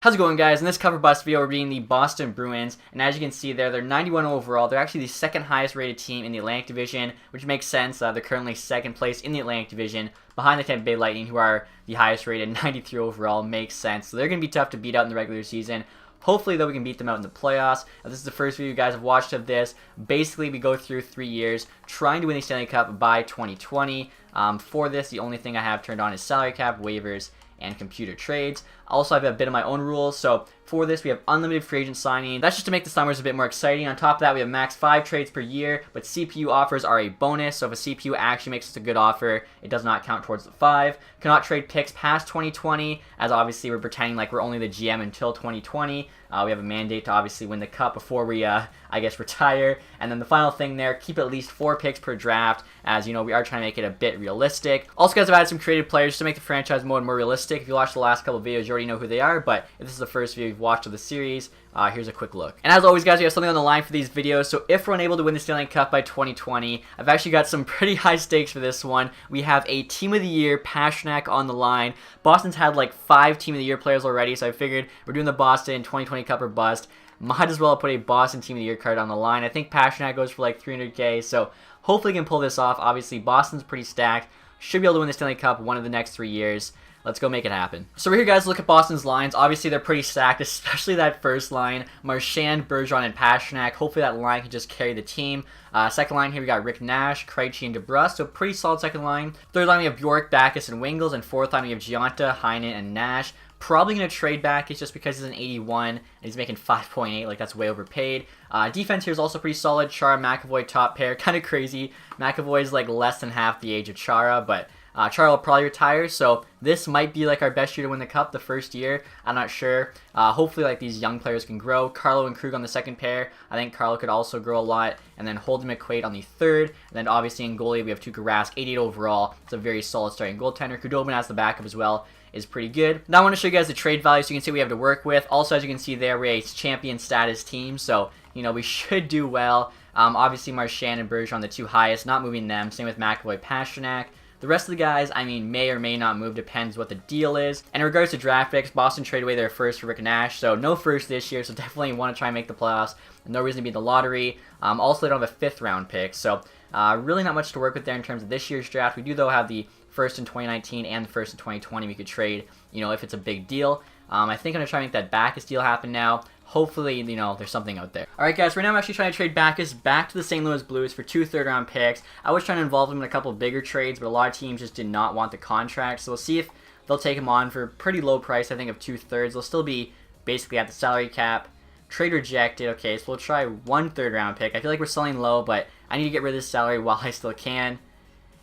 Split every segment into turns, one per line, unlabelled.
How's it going, guys? In this cover bust video, we're reading the Boston Bruins, and as you can see there, they're 91 overall. They're actually the second highest rated team in the Atlantic Division, which makes sense. They're currently second place in the Atlantic Division, behind the Tampa Bay Lightning, who are the highest rated, 93 overall. Makes sense. So they're going to be tough to beat out in the regular season. Hopefully, though, we can beat them out in the playoffs. If this is the first video you guys have watched of this, basically we go through 3 years trying to win the Stanley Cup by 2020. For this, the only thing I have turned on is salary cap, waivers, and computer trades. Also, I have a bit of my own rules. So for this, we have unlimited free agent signing. That's just to make the summers a bit more exciting. On top of that, we have max 5 trades per year, but CPU offers are a bonus. So if a CPU actually makes us a good offer, it does not count towards the 5. Cannot trade picks past 2020, as obviously we're pretending like we're only the GM until 2020. We have a mandate to obviously win the cup before we, I guess, retire. And then the final thing there, keep at least 4 picks per draft, as you know, we are trying to make it a bit realistic. Also, guys, I've added some creative players to make the franchise mode more realistic. If you watched the last couple of videos, you already know who they are, but if this is the first video you've watched of the series, here's a quick look. And as always, guys, we have something on the line for these videos, so if we're unable to win the Stanley Cup by 2020, I've actually got some pretty high stakes for this one. We have a Team of the Year, Pastrnak, on the line. Boston's had like 5 Team of the Year players already, so I figured we're doing the Boston 2020 Cup or bust. Might as well put a Boston Team of the Year card on the line. I think Pastrnak goes for like 300K, so hopefully we can pull this off. Obviously, Boston's pretty stacked. Should be able to win the Stanley Cup one of the next 3 years. Let's go make it happen. So we're here, guys, to look at Boston's lines. Obviously, they're pretty stacked, especially that first line. Marchand, Bergeron, and Pastrnak. Hopefully that line can just carry the team. Second line here, we got Rick Nash, Krejci, and DeBrus. So pretty solid second line. Third line, we have Bjork, Backes, and Wingels. And fourth line, we have Giunta, Heinen, and Nash. Probably going to trade Backes just because he's an 81 and he's making 5.8. Like, that's way overpaid. Defense here is also pretty solid. Chara, McAvoy, top pair. Kind of crazy. McAvoy is like less than half the age of Chara, but Chara will probably retire, so this might be like our best year to win the cup the first year. I'm not sure. Hopefully, like, these young players can grow. Carlo and Krug on the second pair. I think Carlo could also grow a lot. And then Holden McQuaid on the third. And then obviously in goalie, we have Tuukka Rask, 88 overall. It's a very solid starting goaltender. Khudobin as the backup as well is pretty good. Now I want to show you guys the trade value so you can see what we have to work with. Also, as you can see there, we're a champion status team, so, you know, we should do well. Obviously, Marchand and Bergeron, the 2 highest, not moving them. Same with McAvoy, Pastrnak. The rest of the guys, I mean, may or may not move, depends what the deal is. And in regards to draft picks, Boston traded away their first for Rick Nash, so no first this year, so definitely want to try and make the playoffs. No reason to be in the lottery. Also, they don't have a 5th round pick, so really not much to work with there in terms of this year's draft. We do, though, have the first in 2019 and the first in 2020 we could trade, you know, if it's a big deal. I think I'm going to try and make that Backes deal happen now. Hopefully, you know, there's something out there. Alright, guys, right now I'm actually trying to trade Backes back to the St. Louis Blues for 2 third-round picks. I was trying to involve him in a couple of bigger trades, but a lot of teams just did not want the contract. So we'll see if they'll take him on for a pretty low price, I think, of 2/3. They'll still be basically at the salary cap. Trade rejected. Okay, so we'll try 1 third-round pick. I feel like we're selling low, but I need to get rid of this salary while I still can.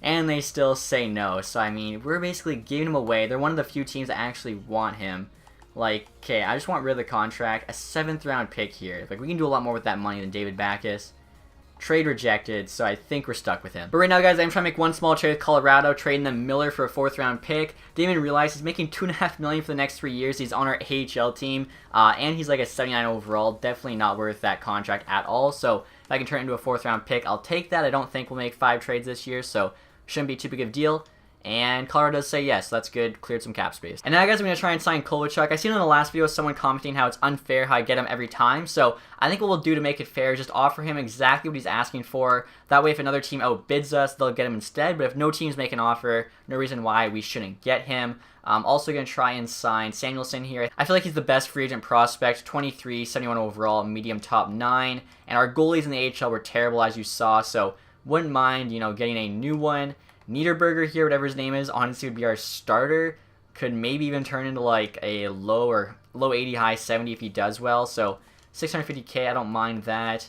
And they still say no. So, I mean, we're basically giving him away. They're one of the few teams that actually want him. Like, okay, I just want rid of the contract. A 7th round pick here. Like, we can do a lot more with that money than David Backes. Trade rejected, so I think we're stuck with him. But right now, guys, I'm trying to make one small trade with Colorado, trading them Miller for a 4th round pick. Didn't even realize he's making $2.5 million for the next 3 years. He's on our AHL team, and he's like a 79 overall. Definitely not worth that contract at all. So if I can turn it into a 4th round pick, I'll take that. I don't think we'll make 5 trades this year, so shouldn't be too big of a deal. And Colorado does say yes, so that's good. Cleared some cap space. And now, guys, I'm going to try and sign Kovalchuk. I seen in the last video someone commenting how it's unfair how I get him every time. So I think what we'll do to make it fair is just offer him exactly what he's asking for. That way, if another team outbids us, they'll get him instead. But if no teams make an offer, no reason why we shouldn't get him. I'm also going to try and sign Samuelson here. I feel like he's the best free agent prospect. 23, 71 overall, medium top 9. And our goalies in the AHL were terrible, as you saw. So wouldn't mind, you know, getting a new one. Niederberger here, whatever his name is, honestly would be our starter. Could maybe even turn into like a low 80, high 70 if he does well. So 650K, I don't mind that.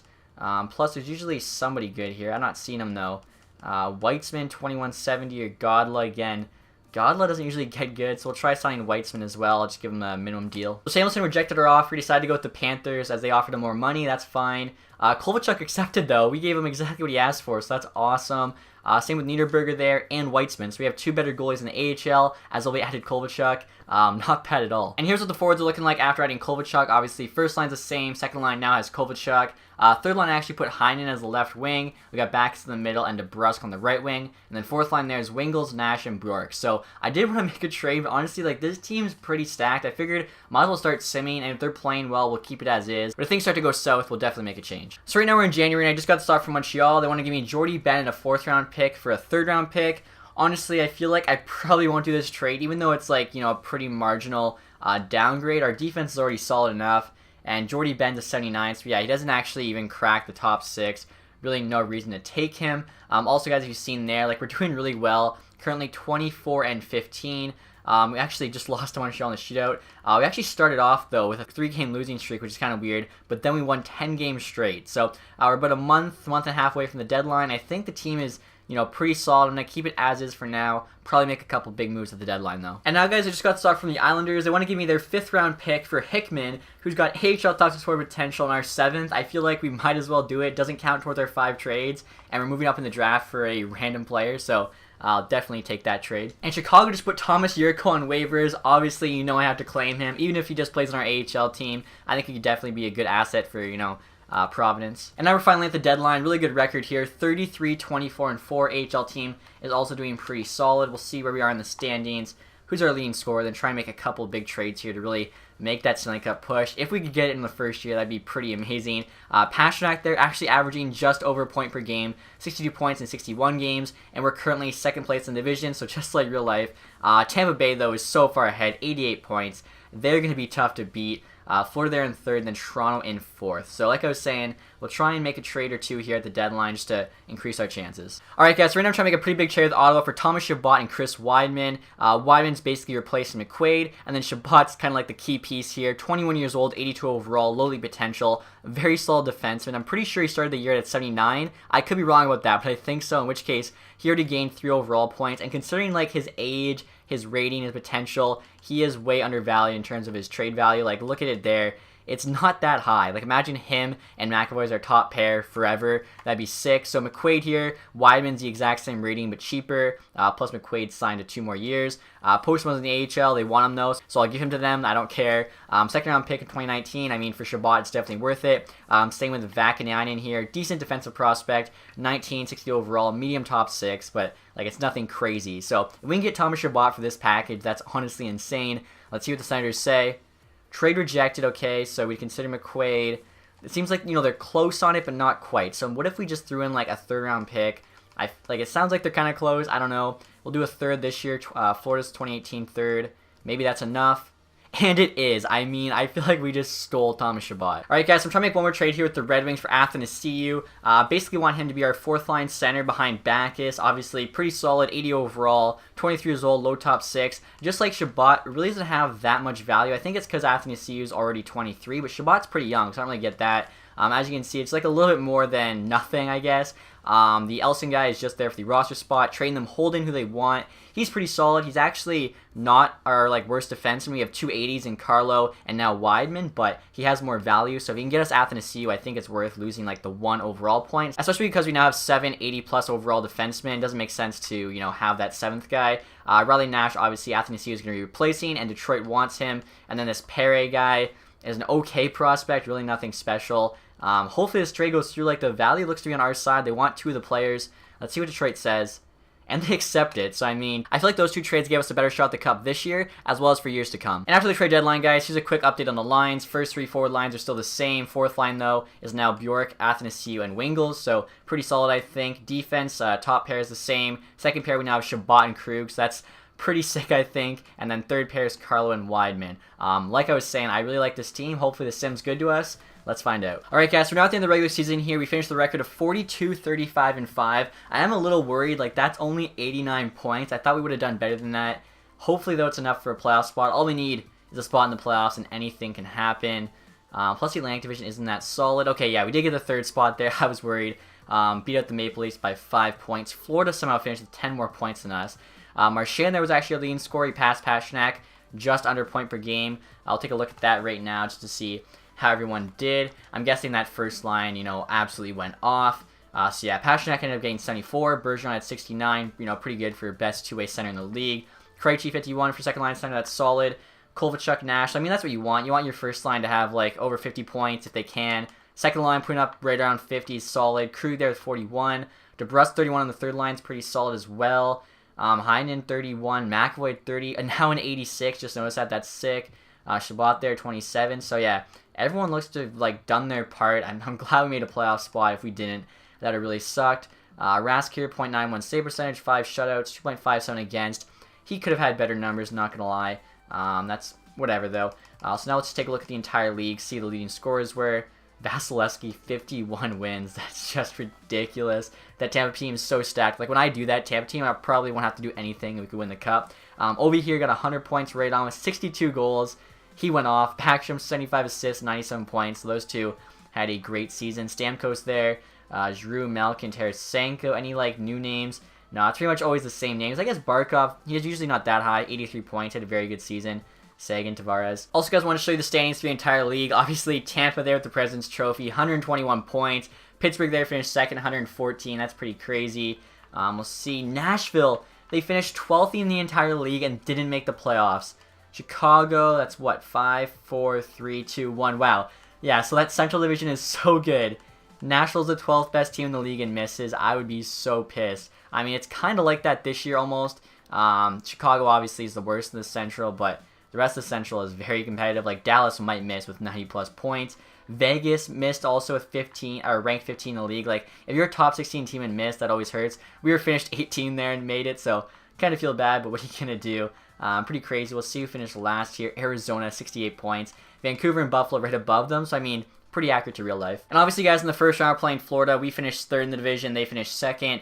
Plus, there's usually somebody good here. I'm not seeing him though. Weitzman, 2170, or Godla again. Godla doesn't usually get good, so we'll try signing Weitzman as well. I'll just give him a minimum deal. So Samuelson rejected our offer. He decided to go with the Panthers as they offered him more money. That's fine. Kovalchuk accepted, though. We gave him exactly what he asked for, so that's awesome. Same with Niederberger there and Weitzman. So we have 2 better goalies in the AHL, as well we added Kovalchuk. Not bad at all. And here's what the forwards are looking like after adding Kovalchuk. Obviously, first line's the same. Second line now has Kovalchuk. Third line I actually put Heinen as the left wing. We got Backes in the middle and DeBrusk on the right wing. And then fourth line there is Wingels, Nash, and Bjork. So I did want to make a trade, but honestly, like, this team's pretty stacked. I figured might as well start simming, and if they're playing well, we'll keep it as is. But if things start to go south, we'll definitely make a change. So right now we're in January, and I just got this offer from Montreal. They want to give me Jordy Bennett, a 4th round pick for a 3rd round pick. Honestly, I feel like I probably won't do this trade, even though it's like, you know, a pretty marginal downgrade. Our defense is already solid enough, and Jordy Benn's a 79, so yeah, he doesn't actually even crack the top 6. Really no reason to take him. Also, guys, if you've seen there, like, we're doing really well. Currently 24-15. We actually just lost to Montreal in the shootout. We actually started off, though, with a 3-game losing streak, which is kind of weird, but then we won 10 games straight. So we're about a month and a half away from the deadline. I think the team is, you know, pretty solid. I'm going to keep it as is for now. Probably make a couple big moves at the deadline, though. And now, guys, I just got stock from the Islanders. They want to give me their 5th round pick for Hickman, who's got AHL top 6 forward potential in our 7th. I feel like we might as well do it. Doesn't count towards our 5 trades, and we're moving up in the draft for a random player, so I'll definitely take that trade. And Chicago just put Thomas Yurko on waivers. Obviously, you know I have to claim him. Even if he just plays on our AHL team, I think he could definitely be a good asset for, you know, Providence. And now we're finally at the deadline. Really good record here. 33-24-4. AHL team is also doing pretty solid. We'll see where we are in the standings. Who's our leading scorer? Then try and make a couple big trades here to really make that Stanley Cup push. If we could get it in the first year, that'd be pretty amazing. Pasternak there actually averaging just over a point per game, 62 points in 61 games, and we're currently 2nd place in the division, so just like real life. Tampa Bay, though, is so far ahead, 88 points. They're going to be tough to beat. Florida there in 3rd, and then Toronto in 4th. So like I was saying, we'll try and make a trade or 2 here at the deadline just to increase our chances. Alright, guys, so right now I'm trying to make a pretty big trade with Ottawa for Thomas Chabot and Chris Weidman. Weidman's basically replacing McQuaid, and then Chabot's kind of like the key piece here. 21 years old, 82 overall, low league potential, very solid defenseman. I'm pretty sure he started the year at 79. I could be wrong about that, but I think so, in which case he already gained 3 overall points, and considering like his age, his rating, his potential, he is way undervalued in terms of his trade value. Like, look at it there. It's not that high. Like, imagine him and McAvoy as our top pair forever. That'd be sick. So McQuaid here. Weidman's the exact same rating, but cheaper. Plus McQuaid signed to 2 more years. Postman's in the AHL. They want him, though, so I'll give him to them. I don't care. 2nd round pick in 2019. I mean, for Chabot, it's definitely worth it. Same with Vakanainen here. Decent defensive prospect. 19, 60 overall. Medium top 6, but like, it's nothing crazy. So if we can get Thomas Chabot for this package, that's honestly insane. Let's see what the Senators say. Trade rejected, okay, so we consider McQuaid. It seems like, you know, they're close on it, but not quite. So what if we just threw in, like, a 3rd round pick? Like, it sounds like they're kind of close. I don't know. We'll do a 3rd this year. Florida's 2018 3rd. Maybe that's enough. And it is. I mean, I feel like we just stole Thomas Chabot. Alright, guys, so I'm trying to make one more trade here with the Red Wings for Athanasiou. Basically want him to be our 4th line center behind Backes. Obviously, pretty solid, 80 overall, 23 years old, low top 6. Just like Chabot, really doesn't have that much value. I think it's because Athanasiou is already 23, but Chabot's pretty young, so I don't really get that. As you can see, it's like a little bit more than nothing, I guess. The Elson guy is just there for the roster spot, trading them, holding who they want. He's pretty solid. He's actually not our like worst defenseman. We have 2 80s in Carlo and now Weidman, but he has more value. So if he can get us Athanasiou, I think it's worth losing like the 1 overall point, especially because we now have 7 80+ overall defensemen. It doesn't make sense to, you know, have that 7th guy. Riley Nash, obviously Athanasiou is going to be replacing, and Detroit wants him. And then this Perret guy is an okay prospect, really nothing special. Hopefully this trade goes through. Like, the value looks to be on our side. They want 2 of the players. Let's see what Detroit says. And they accept it. So, I mean, I feel like those 2 trades gave us a better shot at the Cup this year, as well as for years to come. And after the trade deadline, guys, here's a quick update on the lines. First 3 forward lines are still the same. 4th line, though, is now Bjork, Athanasiou, and Wingels. So, pretty solid, I think. Defense, top pair is the same. 2nd pair, we now have Chabot and Krug. So, that's pretty sick, I think. And then 3rd pair is Carlo and Weidman. Like I was saying, I really like this team. Hopefully, the sim's good to us. Let's find out. Alright, guys, so we're now at the end of the regular season here. We finished the record of 42-35-5. I am a little worried. Like, that's only 89 points. I thought we would have done better than that. Hopefully, though, it's enough for a playoff spot. All we need is a spot in the playoffs, and anything can happen. Plus, the Atlantic Division isn't that solid. Okay, yeah, we did get the 3rd spot there. I was worried. Beat out the Maple Leafs by 5 points. Florida somehow finished with 10 more points than us. Marchand there was actually a leading scorer. He passed Pasternak just under point per game. I'll take a look at that right now just to see how everyone did. I'm guessing that first line, you know, absolutely went off. So yeah, Pasternak ended up getting 74. Bergeron at 69. Pretty good for best two-way center in the league. Krejci 51 for second line center. That's solid. Kovalchuk, Nash. I mean, that's what you want. You want your first line to have like over 50 points if they can. Second line putting up right around 50 is solid. Krug there with 41. DeBrusque 31 on the third line is pretty solid as well. Heinen 31. McAvoy 30. And now an 86. Just noticed that. That's sick. Shabbat there 27. So yeah, everyone looks to have like done their part. I'm glad we made a playoff spot. If we didn't, that would really sucked. Rask here 0.91 save percentage, 5 shutouts, 2.57 against. He could have had better numbers, not gonna lie. That's whatever though. So now let's take a look at the entire league, see the leading scorers were. Vasilevsky 51 wins. That's just ridiculous. That Tampa team is so stacked. Like when I do that Tampa team, I probably won't have to do anything. We could win the cup. Ovi here got 100 points right on with 62 goals. He went off. Backstrom 75 assists, 97 points. So those two had a great season. Stamkos there. Giroux, Malkin, Tarasenko. Any like new names? No, it's pretty much always the same names. I guess Barkov, he's usually not that high. 83 points, had a very good season. Sagan, Tavares. Also, guys, I want to show you the standings for the entire league. Obviously, Tampa there with the President's Trophy, 121 points. Pittsburgh there finished second, 114. That's pretty crazy. We'll see. Nashville, they finished 12th in the entire league and didn't make the playoffs. Chicago, that's what, 5, 4, 3, 2, 1. Wow. Yeah, so that Central Division is so good. Nashville's the 12th best team in the league in misses. I would be so pissed. I mean, it's kind of like that this year almost. Chicago obviously is the worst in the Central, but the rest of the Central is very competitive. Like Dallas might miss with 90 plus points. Vegas missed also with 15, or ranked 15 in the league. Like if you're a top 16 team and missed, that always hurts. We were finished 18 there and made it, so kind of feel bad. But what are you gonna do? Pretty crazy. We'll see who finished last here. Arizona 68 points. Vancouver and Buffalo right above them. So I mean, pretty accurate to real life. And obviously, guys, in the first round, we're playing Florida. We finished third in the division. They finished second.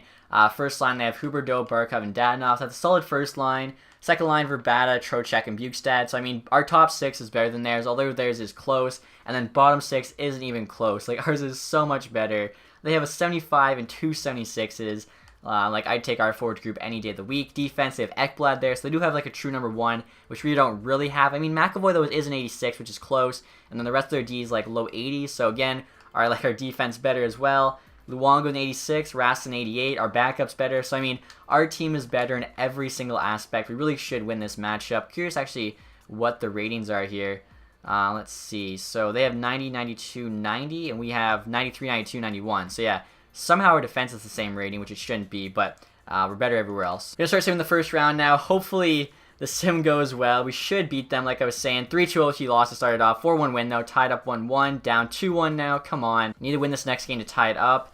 First line, they have Huberdeau, Barkov, and Dadonov. That's a solid first line. Second line, Verbata, Trocheck, and Bukestad. So, I mean, our top 6 is better than theirs, although theirs is close. And then bottom 6 isn't even close. Like, ours is so much better. They have a 75 and 2 76s. Like, I'd take our forward group any day of the week. Defense, they have Ekblad there. So, they do have, like, a true number 1, which we don't really have. I mean, McAvoy, though, is an 86, which is close. And then the rest of their D is, like, low 80s. So, again, our defense better as well. Luongo in 86, Rask in 88, our backup's better. So, I mean, our team is better in every single aspect. We really should win this matchup. Curious, actually, what the ratings are here. Let's see. So, they have 90, 92, 90, and we have 93, 92, 91. So, yeah, somehow our defense is the same rating, which it shouldn't be, but we're better everywhere else. We're going to start saving the first round now. Hopefully, the sim goes well. We should beat them, like I was saying. 3-2 OT loss to start it off. 4-1 win, though. Tied up 1-1. Down 2-1 now. Come on. Need to win this next game to tie it up.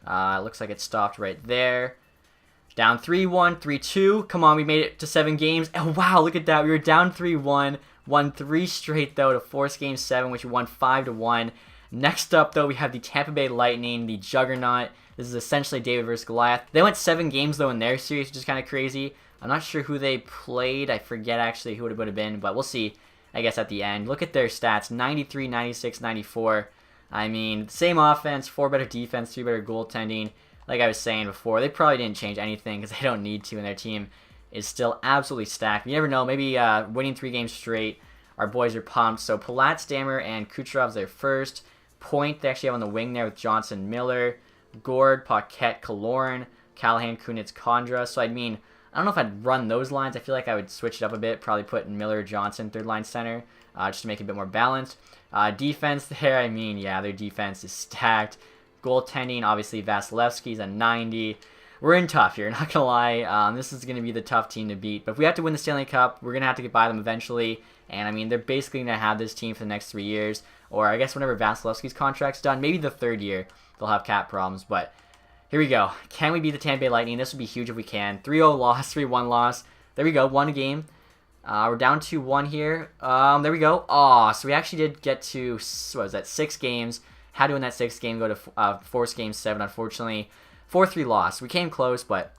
Looks like it stopped right there. Down 3-1, 3-2. Come on, we made it to 7 games. Oh, wow, look at that. We were down 3-1. Won 3 straight, though, to force game 7, which we won 5-1. Next up, though, we have the Tampa Bay Lightning, the Juggernaut. This is essentially David versus Goliath. They went 7 games, though, in their series, which is kind of crazy. I'm not sure who they played. I forget, actually, who it would have been, but we'll see, I guess, at the end. Look at their stats. 93, 96, 94. I mean, same offense, 4 better defense, 3 better goaltending. Like I was saying before, they probably didn't change anything because they don't need to, and their team is still absolutely stacked. You never know, maybe winning 3 games straight, our boys are pumped. So Palat, Stammer, and Kucherov's their first. Point, they actually have on the wing there with Johnson, Miller, Gord, Paquette, Kaloran, Callahan, Kunitz, Condra. So I mean, I don't know if I'd run those lines. I feel like I would switch it up a bit, probably put Miller, Johnson, third line center, just to make it a bit more balanced. Defense there, I mean, yeah, their defense is stacked. Goaltending, obviously, Vasilevsky's a 90. We're in tough here, not gonna lie. This is gonna be the tough team to beat. But if we have to win the Stanley Cup, we're gonna have to get by them eventually. And I mean, they're basically gonna have this team for the next 3 years, or I guess whenever Vasilevsky's contract's done, maybe the 3rd year they'll have cap problems. But here we go. Can we beat the Tampa Bay Lightning? This would be huge if we can. 3-0 loss, 3-1 loss. There we go. Won a game. We're down 2-1 here. There we go. Oh, so we actually did get to, what was that, 6 games. Had to win that 6th game, go to force game 7, unfortunately. 4-3 loss. We came close, but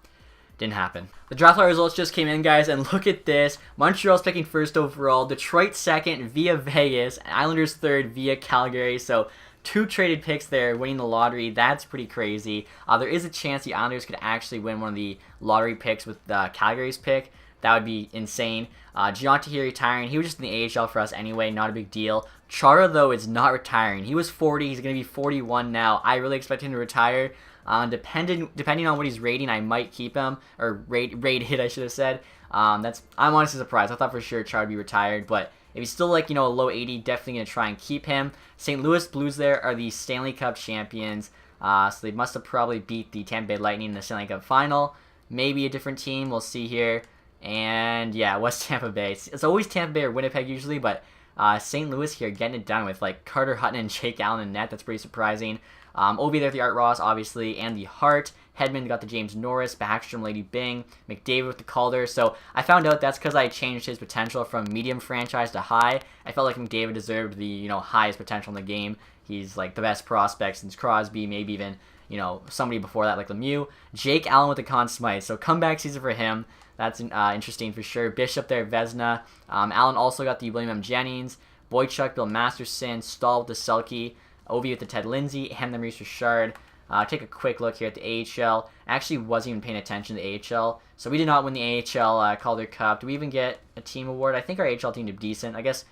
didn't happen. The draft lottery results just came in, guys, and look at this. Montreal's picking 1st overall. Detroit 2nd via Vegas. Islanders 3rd via Calgary. So 2 traded picks there, winning the lottery. That's pretty crazy. There is a chance the Islanders could actually win one of the lottery picks with Calgary's pick. That would be insane. Gianti here retiring. He was just in the AHL for us anyway. Not a big deal. Chara, though, is not retiring. He was 40. He's going to be 41 now. I really expect him to retire. Depending on what he's rating, I might keep him. Or rated, I should have said. I'm honestly surprised. I thought for sure Chara would be retired. But if he's still like, a low 80, definitely going to try and keep him. St. Louis Blues there are the Stanley Cup champions. So they must have probably beat the Tampa Bay Lightning in the Stanley Cup final. Maybe a different team. We'll see here. And yeah, West Tampa Bay. It's always Tampa Bay or Winnipeg usually, but St. Louis here getting it done with like Carter Hutton and Jake Allen in net. That's pretty surprising. Ovi there with the Art Ross, obviously, and the Hart. Hedman got the James Norris, Backstrom, Lady Bing, McDavid with the Calder. So I found out that's because I changed his potential from medium franchise to high. I felt like McDavid deserved the highest potential in the game. He's like the best prospect since Crosby, maybe even somebody before that like Lemieux. Jake Allen with the Conn Smythe. So comeback season for him. That's interesting for sure. Bishop there, Vezina. Allen also got the William M. Jennings. Boychuk, Bill Masterson. Stahl with the Selke. Ovi with the Ted Lindsay. And the Maurice Richard. Take a quick look here at the AHL. Actually wasn't even paying attention to the AHL. So we did not win the AHL Calder Cup. Do we even get a team award? I think our AHL team did decent. I guess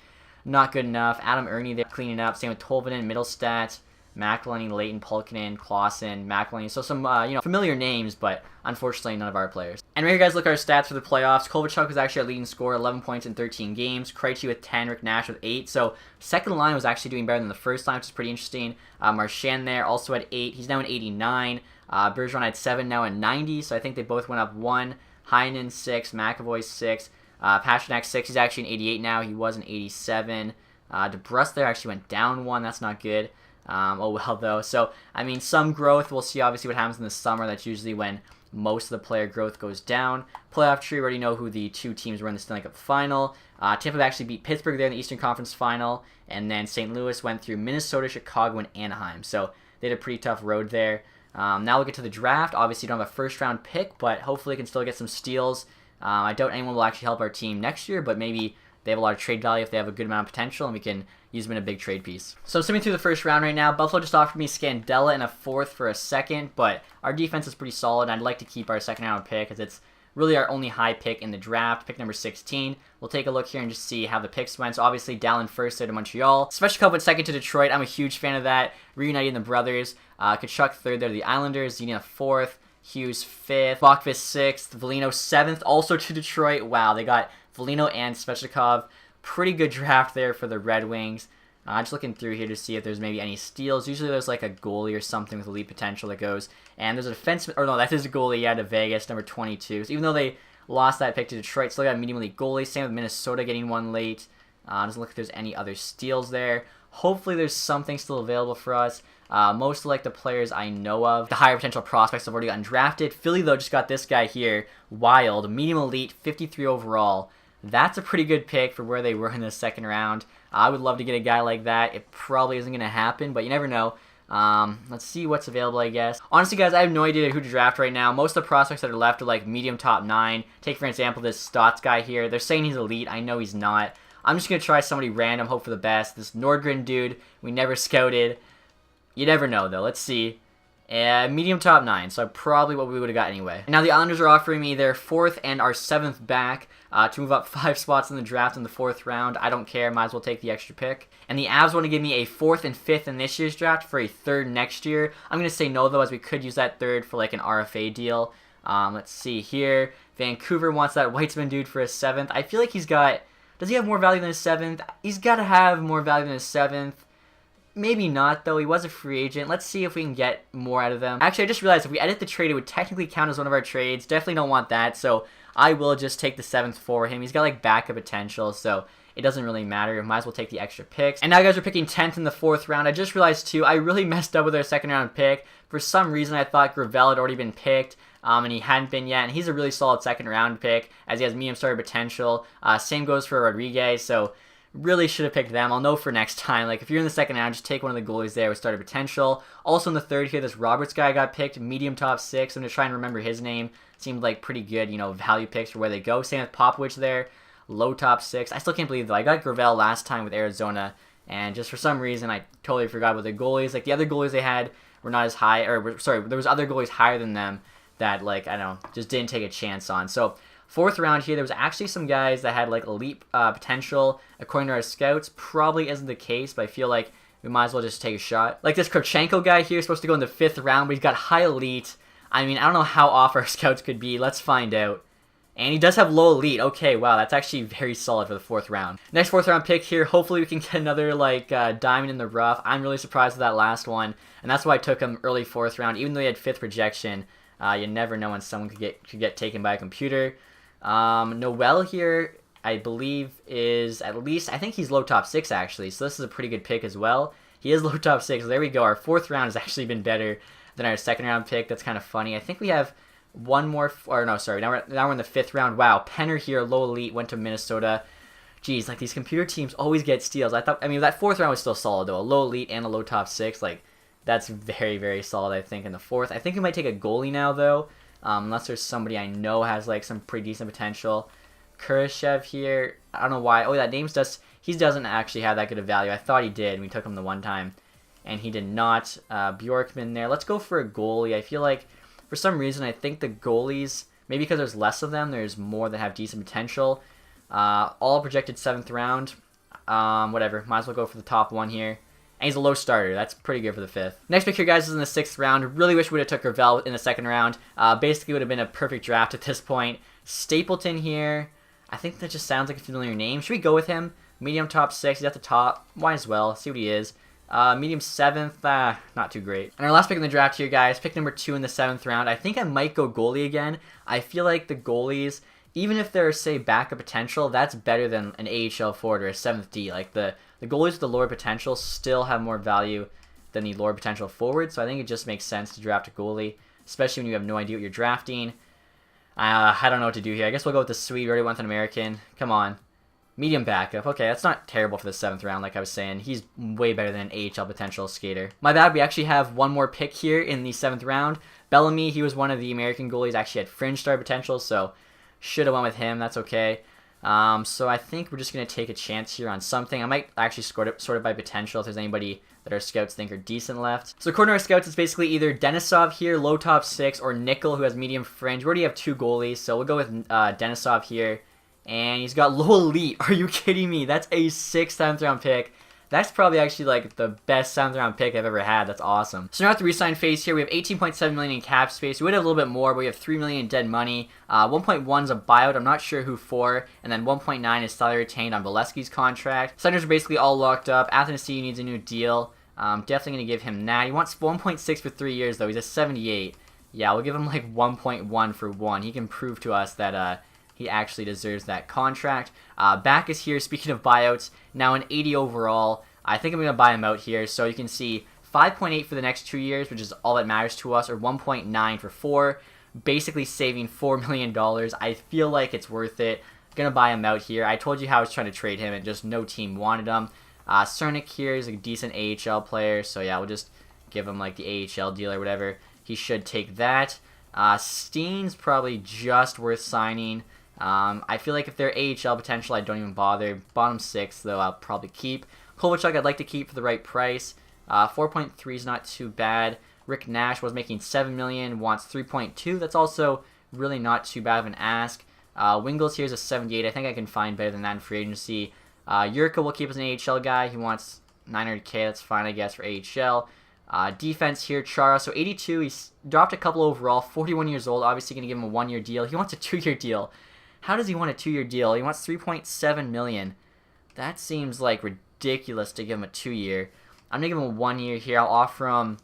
not good enough. Adam Ernie there cleaning up. Same with Tolvanen, Middlestat. McElhinney, Leighton, Pulkkinen, Clausen, McElhinney. So some, familiar names, but unfortunately none of our players. And right here, guys, look at our stats for the playoffs. Kovalchuk was actually our leading scorer, 11 points in 13 games. Krejci with 10, Rick Nash with 8. So second line was actually doing better than the first line, which is pretty interesting. Marchand there also had 8. He's now in 89. Bergeron had 7, now in 90. So I think they both went up 1. Heinen 6, McAvoy 6. Pasternak 6. He's actually in 88 now. He was in 87. DeBrus there actually went down 1. That's not good. Oh well though. So I mean, some growth. We'll see obviously what happens in the summer. That's usually when most of the player growth goes down. Playoff tree, we already know who the two teams were in the Stanley Cup final. Tampa actually beat Pittsburgh there in the Eastern Conference final, and then St. Louis went through Minnesota, Chicago, and Anaheim. So they had a pretty tough road there. Now we'll get to the draft. Obviously, you don't have a first round pick, but hopefully, can still get some steals. I doubt anyone will actually help our team next year, but maybe they have a lot of trade value if they have a good amount of potential, and we can use them in a big trade piece. So simming through the first round right now, Buffalo just offered me Scandella and a 4th for a 2nd, but our defense is pretty solid, and I'd like to keep our second round pick because it's really our only high pick in the draft, pick number 16. We'll take a look here and just see how the picks went. So obviously, Dallin first there to Montreal. Svechnikov went 2nd to Detroit. I'm a huge fan of that. Reuniting the brothers. Kachuk 3rd there to the Islanders. Zina 4th. Hughes 5th. Bokvis 6th. Velino 7th, also to Detroit. Wow, they got Velino and Svechnikov. Pretty good draft there for the Red Wings. Just looking through here to see if there's maybe any steals. Usually there's like a goalie or something with elite potential that goes. And there's a defenseman, or no, that is a goalie, yeah, to Vegas, number 22. So even though they lost that pick to Detroit, still got a medium elite goalie. Same with Minnesota getting one late. Doesn't look like there's any other steals there. Hopefully there's something still available for us. Most of like the players I know of, the higher potential prospects have already gotten drafted. Philly though just got this guy here, Wild, medium elite, 53 overall. That's a pretty good pick for where they were in the second round. I would love to get a guy like that. It probably isn't going to happen, but you never know. Let's see what's available, I guess. Honestly, guys, I have no idea who to draft right now. Most of the prospects that are left are like medium top 9. Take, for example, this Stotts guy here. They're saying he's elite. I know he's not. I'm just going to try somebody random, hope for the best. This Nordgren dude, we never scouted. You never know, though. Let's see. Medium top 9, so probably what we would have got anyway. Now the Islanders are offering me their 4th and our 7th back to move up 5 spots in the draft in the 4th round. I don't care, might as well take the extra pick. And the Avs want to give me a 4th and 5th in this year's draft for a 3rd next year. I'm going to say no, though, as we could use that 3rd for like an RFA deal. Let's see here. Vancouver wants that Weitzman dude for a 7th. I feel like he's got... Does he have more value than a 7th? He's got to have more value than a 7th. Maybe not, though. He was a free agent. Let's see if we can get more out of them. Actually, I just realized if we edit the trade, it would technically count as one of our trades. Definitely don't want that, so I will just take the 7th for him. He's got, like, backup potential, so it doesn't really matter. Might as well take the extra picks. And now, guys, we're picking 10th in the 4th round. I just realized, too, I really messed up with our 2nd round pick. For some reason, I thought Gravel had already been picked, and he hadn't been yet. And he's a really solid 2nd round pick, as he has medium starter potential. Same goes for Rodriguez, so... Really should have picked them. I'll know for next time. Like, if you're in the 2nd round, just take one of the goalies there with starter potential. Also in the 3rd here, this Roberts guy got picked, medium top 6. I'm going to try and remember his name. Seemed like pretty good, value picks for where they go. Same with Popovich there, low top 6. I still can't believe, though. I got Gravel last time with Arizona, and just for some reason, I totally forgot about the goalies. Like, the other goalies they had were not as high, or, sorry, there was other goalies higher than them that, like, I don't know, just didn't take a chance on. So, Fourth round here, there was actually some guys that had like elite potential. According to our scouts, probably isn't the case, but I feel like we might as well just take a shot. Like this Korchenko guy here is supposed to go in the 5th round, but he's got high elite. I mean, I don't know how off our scouts could be. Let's find out. And he does have low elite. Okay, wow, that's actually very solid for the 4th round. Next 4th round pick here, hopefully we can get another like diamond in the rough. I'm really surprised with that last one, and that's why I took him early 4th round, even though he had 5th projection. You never know when someone could get taken by a computer. Noel here, I believe, is at least, I think he's low top 6 actually, so this is a pretty good pick as well. He is low top 6, so there we go. Our 4th round has actually been better than our 2nd round pick. That's kind of funny. I think we have one more, or no, sorry, now we're in the 5th round. Wow, Penner here, low elite, went to Minnesota. Jeez, like these computer teams always get steals. I mean, that 4th round was still solid though. A low elite and a low top 6, like that's very, very solid, I think, in the 4th. I think we might take a goalie now though, unless there's somebody I know has like some pretty decent potential. Kurashev here, I don't know why. Oh, that name's just, he doesn't actually have that good of value. I thought he did, and we took him the one time, and he did not. Bjorkman there. Let's go for a goalie. I feel like for some reason, I think the goalies, maybe because there's less of them, there's more that have decent potential. All projected 7th round. Whatever. Might as well go for the top one here. And he's a low starter. That's pretty good for the 5th. Next pick here, guys, is in the 6th round. Really wish we would have took Ravel in the 2nd round. Basically would have been a perfect draft at this point. Stapleton here. I think that just sounds like a familiar name. Should we go with him? Medium top 6. He's at the top. Might as well. See what he is. Medium 7th, not too great. And our last pick in the draft here, guys, pick number 2 in the 7th round. I think I might go goalie again. I feel like the goalies, even if they're, say, backup potential, that's better than an AHL forward or a 7th D. Like, the goalies with the lower potential still have more value than the lower potential forward, so I think it just makes sense to draft a goalie, especially when you have no idea what you're drafting. I don't know what to do here. I guess we'll go with the Swede. We already went with an American. Come on. Medium backup. Okay, that's not terrible for the 7th round, like I was saying. He's way better than an AHL potential skater. My bad, we actually have one more pick here in the 7th round. Bellamy, he was one of the American goalies, actually had fringe star potential, so should have went with him. That's okay. So I think we're just going to take a chance here on something. I might actually sort it by potential if there's anybody that our scouts think are decent left. So according to our scouts, it's basically either Denisov here, low top 6, or Nickel, who has medium fringe. We already have 2 goalies, so we'll go with Denisov here. And he's got low elite. Are you kidding me? That's a 6th 7th round pick. That's probably actually like the best 7th round pick I've ever had. That's awesome. So now at the resign phase here, we have 18.7 million in cap space. We would have a little bit more, but we have 3 million in dead money. 1.1 is a buyout. I'm not sure who for. And then 1.9 is salary retained on Bolesky's contract. Centers are basically all locked up. Athanasiou needs a new deal. Definitely going to give him that. He wants 1.6 for 3 years though. He's a 78. Yeah, we'll give him like 1.1 for 1. He can prove to us that he actually deserves that contract. Back is here, speaking of buyouts, now an 80 overall. I think I'm going to buy him out here. So you can see 5.8 for the next 2 years, which is all that matters to us, or 1.9 for 4. Basically saving $4 million. I feel like it's worth it. Going to buy him out here. I told you how I was trying to trade him, and just no team wanted him. Cernik here is a decent AHL player. So yeah, we'll just give him like the AHL deal or whatever. He should take that. Steen's probably just worth signing. I feel like if they're AHL potential, I don't even bother. Bottom 6, though, I'll probably keep. Kovalchuk, I'd like to keep for the right price. 4.3 is not too bad. Rick Nash was making $7 million, wants 3.2. That's also really not too bad of an ask. Wingles here is a 78. I think I can find better than that in free agency. Yurka will keep as an AHL guy. He wants 900K. That's fine, I guess, for AHL. Defense here, Chara. So 82. He's dropped a couple overall. 41 years old. Obviously going to give him a 1-year deal. He wants a 2-year deal. How does he want a 2-year deal? He wants 3.7 million. That seems like ridiculous to give him a 2-year. I'm gonna give him a 1-year here. I'll offer him,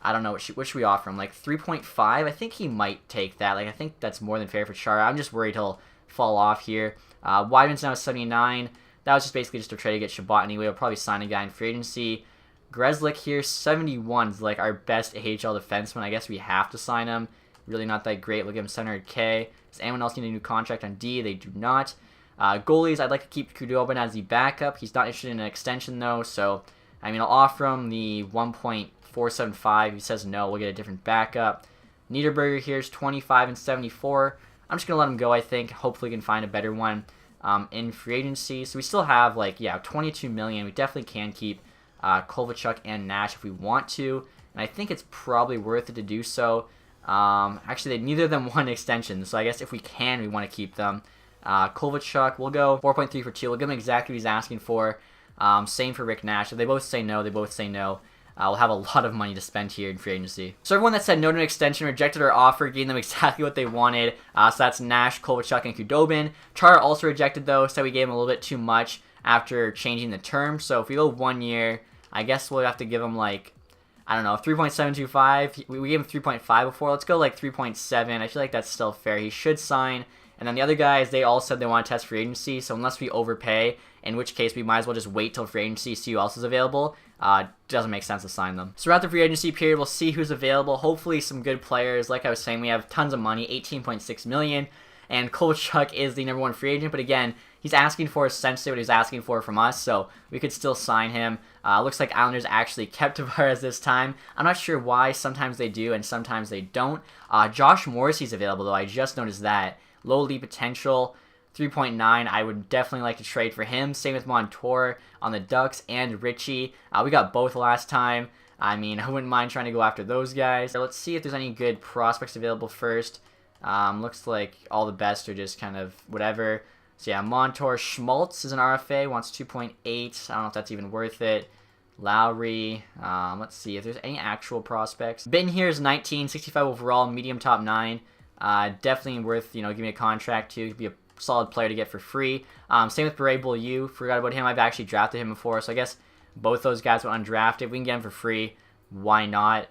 I don't know, what should we offer him? Like 3.5? I think he might take that. Like I think that's more than fair for Chara. I'm just worried he'll fall off here. Weidman's now 79. That was just basically just a trade to get Shabbat anyway. We'll probably sign a guy in free agency. Grzelcyk here, 71 is like our best AHL defenseman. I guess we have to sign him. Really not that great. We'll give him 700K. Does anyone else need a new contract on D? They do not. Goalies, I'd like to keep Khudobin as the backup. He's not interested in an extension, though. So, I mean, I'll offer him the 1.475. If he says no, we'll get a different backup. Niederberger here is 25 and 74. I'm just going to let him go, I think. Hopefully we can find a better one in free agency. So we still have, like, yeah, 22 million. We definitely can keep Kovalchuk and Nash if we want to. And I think it's probably worth it to do so. Actually, neither of them want an extension, so I guess if we can, we want to keep them. Kovalchuk, we'll go 4.3 for 2. We'll give him exactly what he's asking for. Same for Rick Nash. If they both say no, they both say no. We'll have a lot of money to spend here in free agency. So everyone that said no to an extension rejected our offer, giving them exactly what they wanted. So that's Nash, Kovalchuk, and Khudobin. Chara also rejected though, said we gave him a little bit too much after changing the term. So if we go 1 year, I guess we'll have to give him like, I don't know, 3.725. We gave him 3.5 before. Let's go like 3.7. I feel like that's still fair. He should sign. And then the other guys, they all said they want to test free agency. So unless we overpay, in which case we might as well just wait till free agency, see who else is available. Doesn't make sense to sign them. So throughout the free agency period, we'll see who's available. Hopefully some good players. Like I was saying, we have tons of money, 18.6 million. And Kovalchuk is the #1 free agent. But again, he's asking for essentially what he's asking for from us. So we could still sign him. Looks like Islanders actually kept Tavares this time. I'm not sure why. Sometimes they do and sometimes they don't. Josh Morrissey's available though. I just noticed that. Low lead potential. 3.9, I would definitely like to trade for him. Same with Montour on the Ducks and Richie. We got both last time. I mean, I wouldn't mind trying to go after those guys. So let's see if there's any good prospects available first. Looks like all the best are just kind of whatever. So yeah, Montour. Schmaltz is an RFA, wants 2.8. I don't know if that's even worth it. Lowry. Let's see if there's any actual prospects. Bitten here is 19, 65 overall, medium top 9. Definitely worth, giving a contract to. Could be a solid player to get for free. Same with Beret Beaulieu. Forgot about him. I've actually drafted him before, so I guess both those guys went undrafted. We can get him for free. Why not?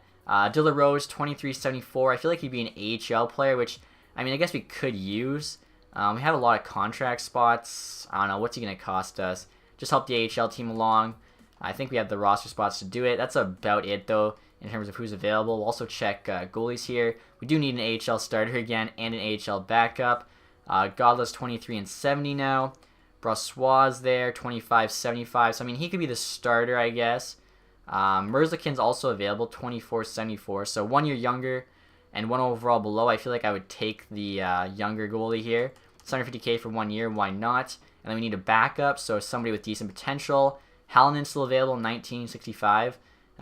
De La Rose, 23.74. I feel like he'd be an AHL player, which, I mean, I guess we could use. We have a lot of contract spots. I don't know. What's he going to cost us? Just help the AHL team along. I think we have the roster spots to do it. That's about it, though, in terms of who's available. We'll also check goalies here. We do need an AHL starter again and an AHL backup. Godless 23.70 now. Brossois there, 25.75. So I mean, he could be the starter, I guess. Merzlikin's also available, 24.74. So 1 year younger and 1 overall below. I feel like I would take the younger goalie here. 750K for 1 year, why not? And then we need a backup, so somebody with decent potential. Hallinen's still available, 19.65.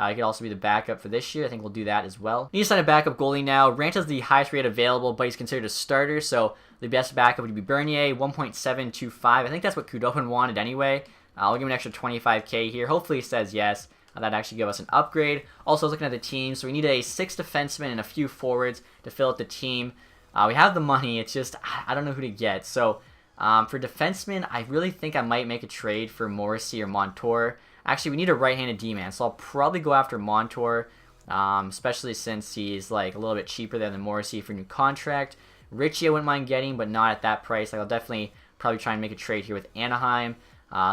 He could also be the backup for this year. I think we'll do that as well. Need to sign a backup goalie now. Ranta's the highest rate available, but he's considered a starter, so the best backup would be Bernier, 1.725. I think that's what Khudobin wanted anyway. I'll give him an extra 25K here. Hopefully he says yes. That'd actually give us an upgrade. Also, I was looking at the team, so we need a 6 defensemen and a few forwards to fill out the team. We have the money. It's just, I don't know who to get. So for defensemen, I really think I might make a trade for Morrissey or Montour. Actually, we need a right-handed D-man, so I'll probably go after Montour, especially since he's like a little bit cheaper than Morrissey for a new contract. Richie I wouldn't mind getting, but not at that price. I'll definitely probably try and make a trade here with Anaheim.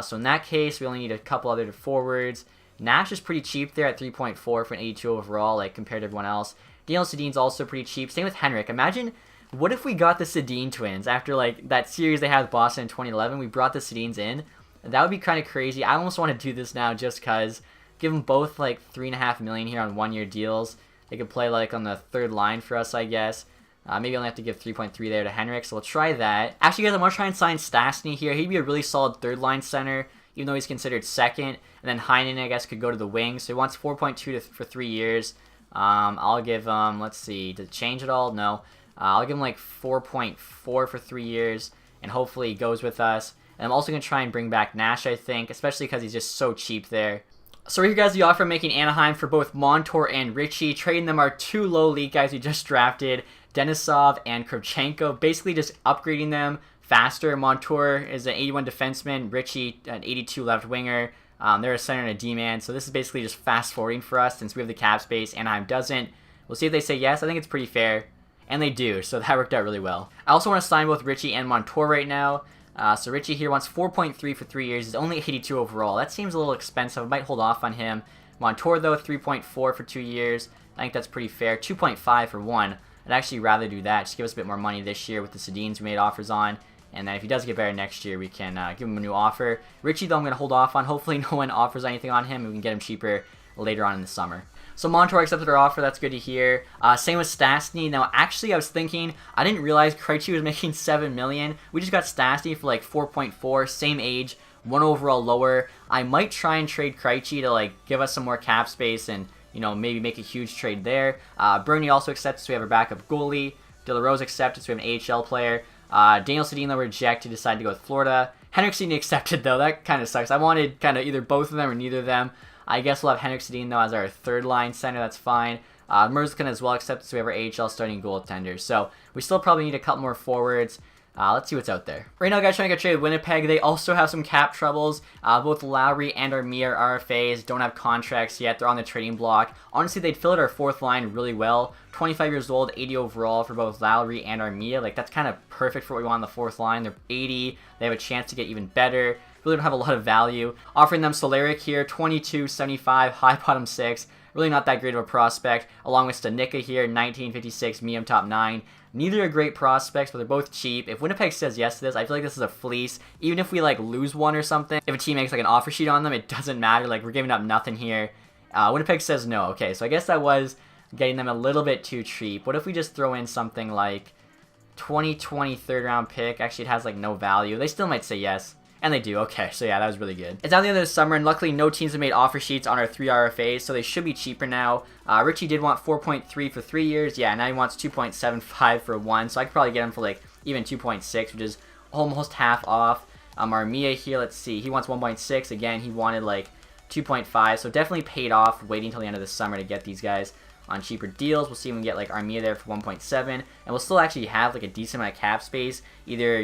So in that case, we only need a couple other forwards. Nash is pretty cheap there at 3.4 for an 82 overall, like compared to everyone else. Daniel Sedin's also pretty cheap. Same with Henrik. Imagine, what if we got the Sedin twins after like that series they had with Boston in 2011? We brought the Sedins in. That would be kind of crazy. I almost want to do this now just because. Give them both like $3.5 million here on 1 year deals. They could play like on the third line for us, I guess. Maybe only have to give 3.3 there to Henrik, so we'll try that. Actually, guys, I want to try and sign Stastny here. He'd be a really solid third line center, even though he's considered second. And then Heinen, I guess, could go to the wing. So he wants 4.2 for 3 years. I'll give him, let's see, did it change at all? No. I'll give him like 4.4 for 3 years, and hopefully he goes with us. And I'm also going to try and bring back Nash, I think, especially because he's just so cheap there. So here, guys, the offer I'm making Anaheim for both Montour and Richie. Trading them are 2 low league guys we just drafted, Denisov and Kravchenko. Basically just upgrading them faster. Montour is an 81 defenseman, Richie an 82 left winger. They're a center and a D-man, so this is basically just fast forwarding for us since we have the cap space. Anaheim doesn't. We'll see if they say yes. I think it's pretty fair, and they do, so that worked out really well. I also want to sign both Richie and Montour right now. So Richie here wants 4.3 for 3 years. He's only 82 overall. That seems a little expensive. I might hold off on him. Montour, though, 3.4 for 2 years. I think that's pretty fair. 2.5 for 1. I'd actually rather do that. Just give us a bit more money this year with the Sedins we made offers on. And then if he does get better next year, we can give him a new offer. Richie, though, I'm going to hold off on. Hopefully no one offers anything on him, and we can get him cheaper later on in the summer. So Montour accepted our offer. That's good to hear. Same with Stastny. Now, actually, I was thinking, I didn't realize Krejci was making $7 million. We just got Stastny for like 4.4, same age, 1 overall lower. I might try and trade Krejci to like give us some more cap space and maybe make a huge trade there. Bernie also accepted, so we have our backup goalie. De La Rose accepted, so we have an AHL player. Daniel Sedin rejected, decided to go with Florida. Henrik Sedin accepted, though. That kind of sucks. I wanted kind of either both of them or neither of them. I guess we'll have Henrik Sedin, though, as our third line center. That's fine. Merzlikon as well accepted, so we have our AHL starting goaltenders. So we still probably need a couple more forwards. Let's see what's out there. Right now, guys, trying to get traded with Winnipeg. They also have some cap troubles. Both Lowry and Armia are RFAs. Don't have contracts yet. They're on the trading block. Honestly, they'd fill out our fourth line really well. 25 years old, 80 overall for both Lowry and Armia. Like, that's kind of perfect for what we want on the fourth line. They're 80. They have a chance to get even better. Really don't have a lot of value. Offering them Solaric here, 22, 75, high bottom 6. Really not that great of a prospect. Along with Stanika here, 1956, medium top 9. Neither are great prospects, but they're both cheap. If Winnipeg says yes to this, I feel like this is a fleece. Even if we lose one or something, if a team makes an offer sheet on them, it doesn't matter. We're giving up nothing here. Winnipeg says no. Okay, so I guess that was getting them a little bit too cheap. What if we just throw in something like 2020 third round pick? Actually, it has no value. They still might say yes. And they do. Okay, so yeah, that was really good. It's now the end of the summer, and luckily no teams have made offer sheets on our 3 RFAs, so they should be cheaper now. Richie did want 4.3 for 3 years. Yeah, now he wants 2.75 for 1, so I could probably get him for even 2.6, which is almost half off. Armia here, let's see, he wants 1.6. Again, he wanted 2.5, so definitely paid off waiting until the end of the summer to get these guys on cheaper deals. We'll see if we can get Armia there for 1.7, and we'll still actually have a decent amount of cap space, either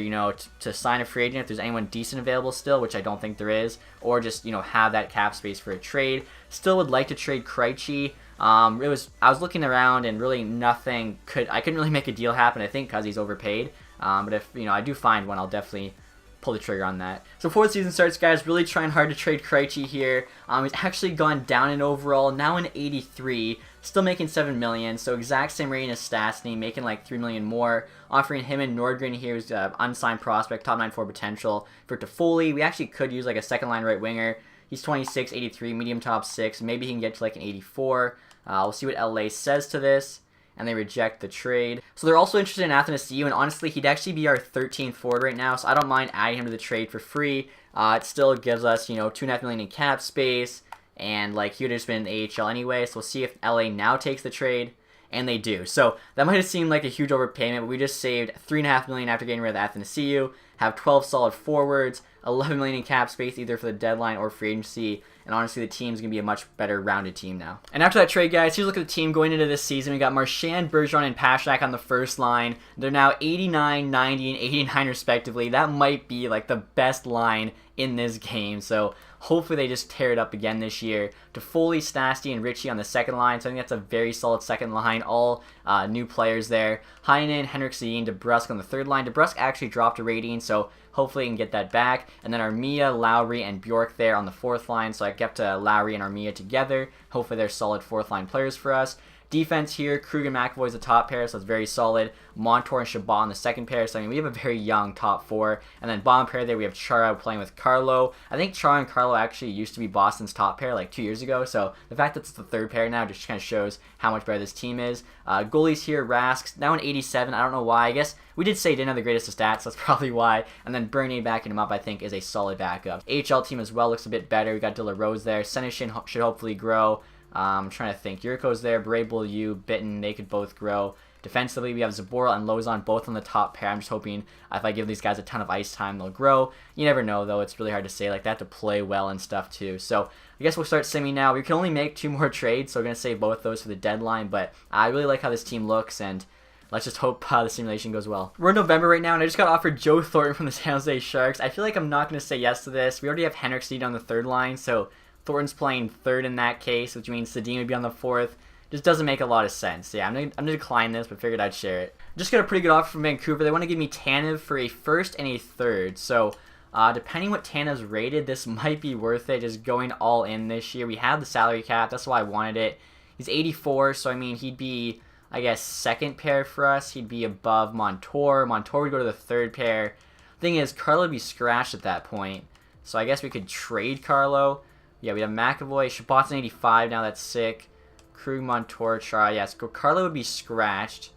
to sign a free agent if there's anyone decent available still, which I don't think there is, or just have that cap space for a trade. Still would like to trade Krejci. I was looking around and really I couldn't really make a deal happen, I think, because he's overpaid. But if I do find one, I'll definitely pull the trigger on that. So before the season starts, guys, really trying hard to trade Krejci here. He's actually gone down in overall, now in 83, still making $7 million, so exact same rating as Stastny, making $3 million more. Offering him and Nordgren here, who's an unsigned prospect, top 9 for potential. For Toffoli, we actually could use a second line right winger. He's 26, 83, medium top 6. Maybe he can get to an 84. We'll see what LA says to this. And they reject the trade. So they're also interested in Athanasiou, and honestly, he'd actually be our 13th forward right now, so I don't mind adding him to the trade for free. It still gives us, $2.5 million in cap space, and he would have just been in the AHL anyway, so we'll see if LA now takes the trade, and they do. So that might have seemed like a huge overpayment, but we just saved $3.5 million after getting rid of Athanasiou, have 12 solid forwards, $11 million in cap space either for the deadline or free agency, and honestly, the team's going to be a much better rounded team now. And after that trade, guys, here's a look at the team going into this season. We got Marchand, Bergeron, and Pastrnak on the first line. They're now 89, 90, and 89 respectively. That might be the best line in this game, so hopefully they just tear it up again this year. Toffoli, Stastny, and Richie on the second line, so I think that's a very solid second line, all new players there. Heinen, Henrik Sedin, DeBrusk on the third line. DeBrusk actually dropped a rating, so hopefully we can get that back. And then Armia, Lowry, and Bjork there on the fourth line, so I kept Lowry and Armia together. Hopefully they're solid fourth line players for us. Defense here, Krug and McAvoy is the top pair, so it's very solid. Montour and Chabot on the second pair, so we have a very young top 4. And then bottom pair there, we have Chara playing with Carlo. I think Chara and Carlo actually used to be Boston's top pair 2 years ago, so the fact that it's the third pair now just kind of shows how much better this team is. Goalies here, Rask, now in 87, I don't know why. I guess we did say he didn't have the greatest of stats, so that's probably why. And then Bernier backing him up, I think, is a solid backup. AHL team as well looks a bit better. We got De La Rose there. Senishin should hopefully grow. I'm trying to think. Yurko's there, Brable, Bitten, they could both grow. Defensively, we have Zabora and Lozon both on the top pair. I'm just hoping if I give these guys a ton of ice time, they'll grow. You never know, though. It's really hard to say. They have to play well and stuff, too. So I guess we'll start simming now. We can only make 2 more trades, so we're going to save both those for the deadline. But I really like how this team looks, and let's just hope the simulation goes well. We're in November right now, and I just got offered Joe Thornton from the San Jose Sharks. I feel like I'm not going to say yes to this. We already have Henrik Sedin on the third line, so Thornton's playing third in that case, which means Sedin would be on the fourth. Just doesn't make a lot of sense. Yeah, I'm gonna decline this, but figured I'd share it. Just got a pretty good offer from Vancouver. They want to give me Tanev for a first and a third. So depending what Tanev's rated, this might be worth it. Just going all in this year. We have the salary cap. That's why I wanted it. He's 84, so I mean he'd be, I guess, second pair for us. He'd be above Montour. Montour would go to the third pair. Thing is, Carlo would be scratched at that point. So I guess we could trade Carlo. Yeah, we have McAvoy. Chabot's an 85 now. That's sick. Krug, Montour, Chara. Yes, Carlo would be scratched.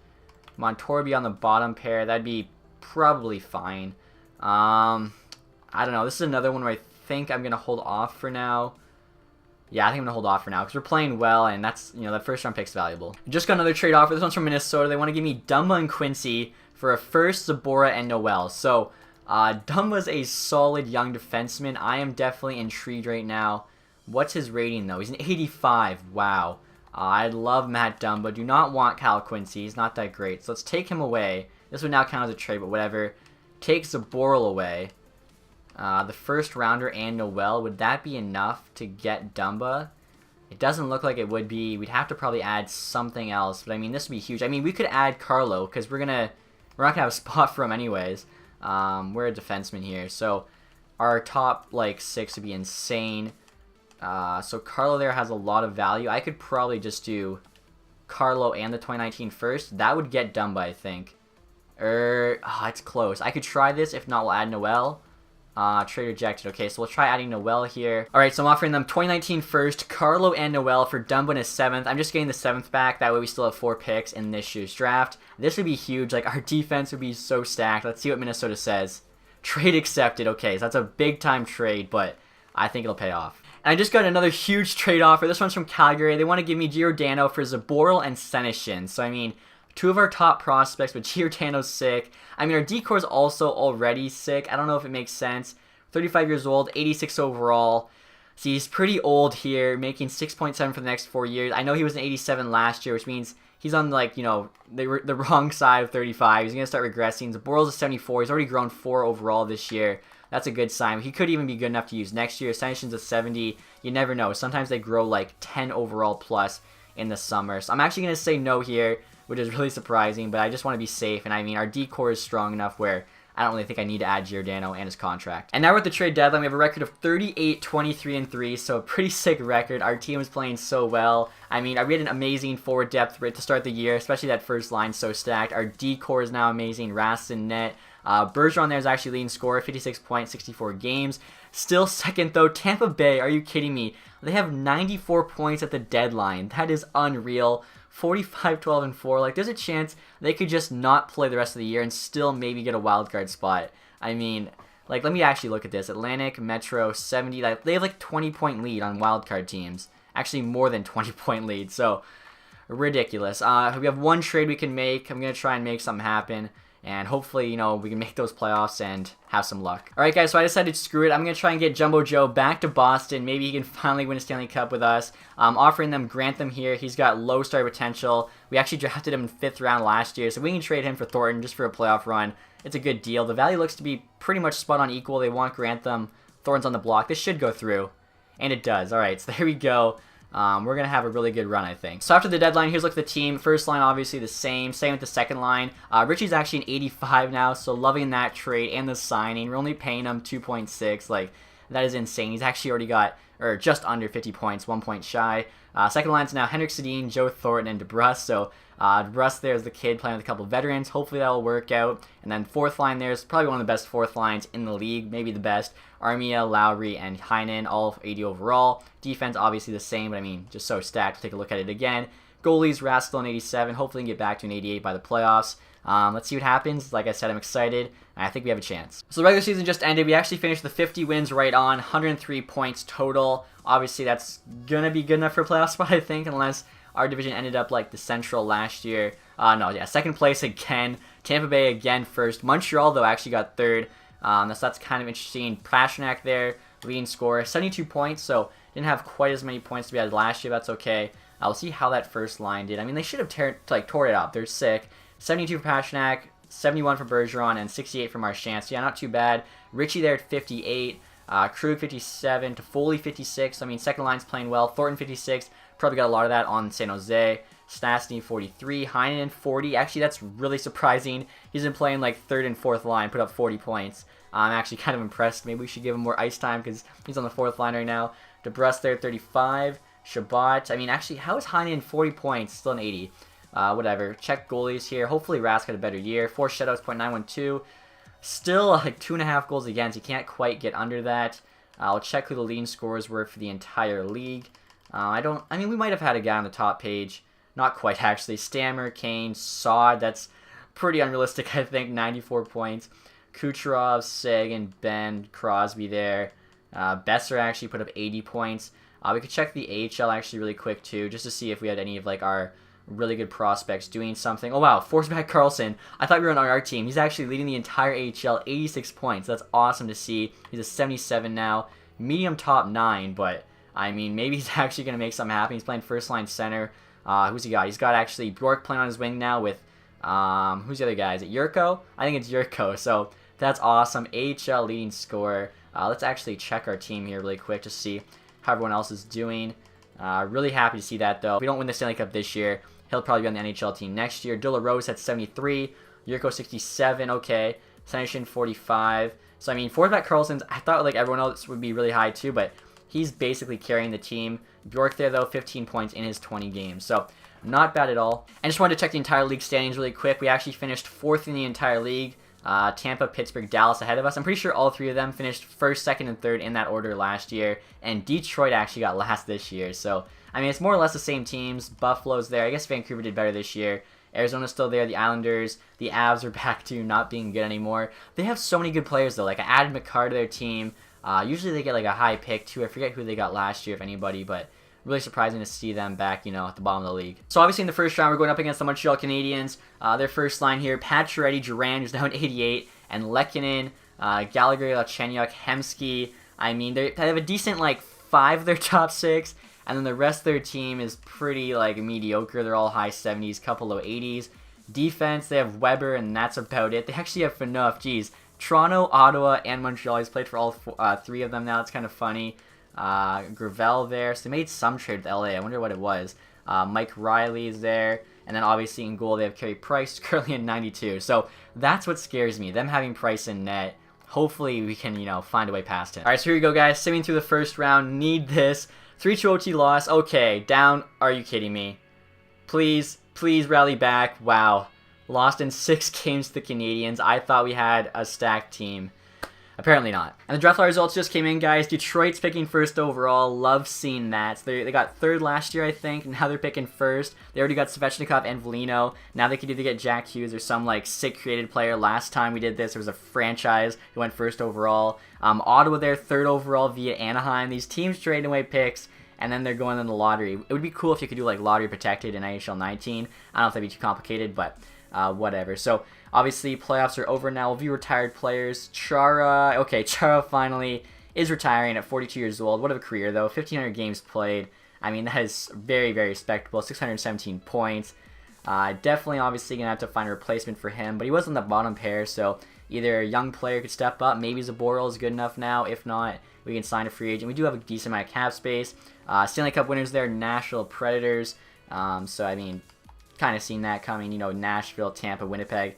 Montour would be on the bottom pair. That'd be probably fine. I don't know. This is another one where I think I'm going to hold off for now. Yeah, I think I'm going to hold off for now because we're playing well, and that's, that first round pick's valuable. Just got another trade offer. This one's from Minnesota. They want to give me Dumba and Quincy for a first, Zabora, and Noel. So, Dumba's a solid young defenseman. I am definitely intrigued right now. What's his rating, though? He's an 85. Wow. I love Matt Dumba. Do not want Kyle Quincy. He's not that great. So let's take him away. This would now count as a trade, but whatever. Take Zaboral away. The first rounder and Noel. Would that be enough to get Dumba? It doesn't look like it would be. We'd have to probably add something else. But I mean, this would be huge. I mean, we could add Carlo because we're not gonna have a spot for him anyways. We're a defenseman here, so our top like 6 would be insane. So Carlo there has a lot of value. I could probably just do Carlo and the 2019 first. That would get Dumba, I think. It's close. I could try this. If not, we'll add Noel. Trade rejected. Okay, so we'll try adding Noel here. Alright, so I'm offering them 2019 first, Carlo and Noel for Dumba in his 7th. I'm just getting the 7th back. That way we still have 4 picks in this year's draft. This would be huge. Like, our defense would be so stacked. Let's see what Minnesota says. Trade accepted. Okay, so that's a big-time trade, but I think it'll pay off. And I just got another huge trade offer. This one's from Calgary. They want to give me Giordano for Zaboral and Senyshyn. So, I mean, 2 of our top prospects, but Giordano's sick. I mean, our decore's also already sick. I don't know if it makes sense. 35 years old, 86 overall. See, he's pretty old here, making 6.7 for the next 4 years. I know he was an 87 last year, which means he's on, like, the wrong side of 35. He's going to start regressing. Zaboral's a 74. He's already grown 4 overall this year. That's a good sign. He could even be good enough to use next year. Senyshyn's a 70. You never know. Sometimes they grow, like, 10 overall plus in the summer. So I'm actually going to say no here, which is really surprising, but I just want to be safe. And I mean, our decor is strong enough where I don't really think I need to add Giordano and his contract. And now we're at the trade deadline. We have a record of 38, 23, and 3, so a pretty sick record. Our team is playing so well. I mean, we had an amazing forward depth right to start the year, especially that first line so stacked. Our decor is now amazing. Rastin net. Bergeron there is actually leading scorer, 56 points, 64 games. Still second, though. Tampa Bay, are you kidding me? They have 94 points at the deadline. That is unreal. 45, 12, and 4. Like, there's a chance they could just not play the rest of the year and still maybe get a wild card spot. I mean, like, let me actually look at this. Atlantic, Metro, 70. Like, they have, like, 20-point lead on wild card teams. Actually, more than 20-point lead. So, ridiculous. We have one trade we can make. I'm going to try and make something happen. And hopefully, we can make those playoffs and have some luck. Alright, guys, so I decided to screw it. I'm going to try and get Jumbo Joe back to Boston. Maybe he can finally win a Stanley Cup with us. Offering them Grantham here. He's got low star potential. We actually drafted him in 5th round last year, so we can trade him for Thornton just for a playoff run. It's a good deal. The value looks to be pretty much spot on equal. They want Grantham. Thornton's on the block. This should go through. And it does. Alright, so there we go. We're going to have a really good run, I think. So after the deadline, here's a look at the team. First line, obviously the same. Same with the second line. Richie's actually an 85 now, so loving that trade and the signing. We're only paying him 2.6. Like, that is insane. He's actually already got, or just under 50 points, 1 point shy. Second line's now Henrik Sedin, Joe Thornton, and DeBrusk. So DeBrusk there is the kid playing with a couple of veterans. Hopefully that'll work out. And then fourth line there is probably one of the best fourth lines in the league, maybe the best. Armia, Lowry, and Heinen, all 80 overall. Defense, obviously the same, but I mean, just so stacked. Take a look at it again. Goalies, Rascal, an 87. Hopefully we can get back to an 88 by the playoffs. Let's see what happens. Like I said, I'm excited. I think we have a chance. So the regular season just ended. We actually finished the 50 wins right on, 103 points total. Obviously, that's going to be good enough for a playoff spot, I think, unless our division ended up like the Central last year. Second place again. Tampa Bay again first. Montreal, though, actually got third. That's kind of interesting. Pastrnak there, leading scorer, 72 points, so didn't have quite as many points to be had last year. That's okay. We'll see how that first line did. I mean, they should have tore it up. They're sick. 72 for Pastrnak, 71 for Bergeron, and 68 for Marchand. So, yeah, not too bad. Richie there at 58. Krug 57, Toffoli 56. I mean, second line's playing well. Thornton 56. Probably got a lot of that on San Jose. Stastny 43. Heinen 40. Actually, that's really surprising. He's been playing like third and fourth line, put up 40 points. I'm actually kind of impressed. Maybe we should give him more ice time because he's on the fourth line right now. DeBrusk there 35. Shabbat. I mean, actually, how is Heinen 40 points? Still an 80. Whatever. Check goalies here. Hopefully, Rask had a better year. 4 shutouts, .912. Still like 2.5 goals against. You can't quite get under that. I'll check who the leading scorers were for the entire league. I mean, we might have had a guy on the top page. Not quite, actually. Stammer, Kane, Saad. That's pretty unrealistic, I think. 94 points. Kucherov, Sagan, Ben, Crosby there. Besser actually put up 80 points. We could check the AHL actually really quick too, just to see if we had any of like our really good prospects doing something. Oh wow, Forsberg Karlsson. I thought we were on our team. He's actually leading the entire AHL, 86 points. That's awesome to see. He's a 77 now, medium top 9, but I mean, maybe he's actually going to make something happen. He's playing first line center. Who's he got? He's got actually Bjork playing on his wing now with, who's the other guy? Is it Yurko? I think it's Yurko. So that's awesome. AHL leading scorer. Let's actually check our team here really quick to see how everyone else is doing. Really happy to see that though. If we don't win the Stanley Cup this year, he'll probably be on the NHL team next year. Dylan Rose at 73. Yurko 67. Okay. Senishin 45. So I mean, Forsberg Karlsson, I thought like everyone else would be really high too, but he's basically carrying the team. Bjork there though, 15 points in his 20 games. So not bad at all. I just wanted to check the entire league standings really quick. We actually finished 4th in the entire league. Tampa, Pittsburgh, Dallas ahead of us. I'm pretty sure all 3 of them finished 1st, 2nd, and 3rd in that order last year. And Detroit actually got last this year. So, I mean, it's more or less the same teams. Buffalo's there. I guess Vancouver did better this year. Arizona's still there. The Islanders, the Avs are back to not being good anymore. They have so many good players, though. Like, I added McCarr to their team. Usually they get, like, a high pick, too. I forget who they got last year, if anybody, but really surprising to see them back, you know, at the bottom of the league. So obviously in the first round, we're going up against the Montreal Canadiens. Their first line here, Pacioretty, Duran, who's now at 88, and Lehkonen, Gallagher, Galchenyuk, Hemsky. I mean, they have a decent, like, 5 of their top 6, and then the rest of their team is pretty, like, mediocre. They're all high 70s, couple low 80s. Defense, they have Weber, and that's about it. They actually have Phaneuf. Geez, Toronto, Ottawa, and Montreal. He's played for all 3 of them now. It's kind of funny. Gravel there. So they made some trade with LA. I wonder what it was. Mike Riley's there. And then obviously in goal they have Carey Price, currently at 92. So that's what scares me. Them having Price in net. Hopefully we can, you know, find a way past him. Alright, so here we go, guys. Simming through the first round. Need this. 3-2 OT loss. Okay, down. Are you kidding me? Please, please rally back. Wow. Lost in 6 games to the Canadiens. I thought we had a stacked team. Apparently not. And the draft lottery results just came in, guys. Detroit's picking 1st overall. Love seeing that. So they got 3rd last year, I think. Now they're picking 1st. They already got Svechnikov and Velino. Now they could either get Jack Hughes or some, like, sick created player. Last time we did this, there was a franchise who went 1st overall. Ottawa there, 3rd overall via Anaheim. These teams trading away picks, and then they're going in the lottery. It would be cool if you could do, like, lottery protected in NHL 19. I don't know if that'd be too complicated, but whatever. So obviously, playoffs are over now. We'll view retired players. Chara. Okay, Chara finally is retiring at 42 years old. What a career, though. 1,500 games played. I mean, that is very, very respectable. 617 points. Definitely, obviously, going to have to find a replacement for him. But he was on the bottom pair, so either a young player could step up. Maybe Zaboral is good enough now. If not, we can sign a free agent. We do have a decent amount of cap space. Stanley Cup winners there, Nashville Predators. So, I mean, kind of seen that coming. You know, Nashville, Tampa, Winnipeg.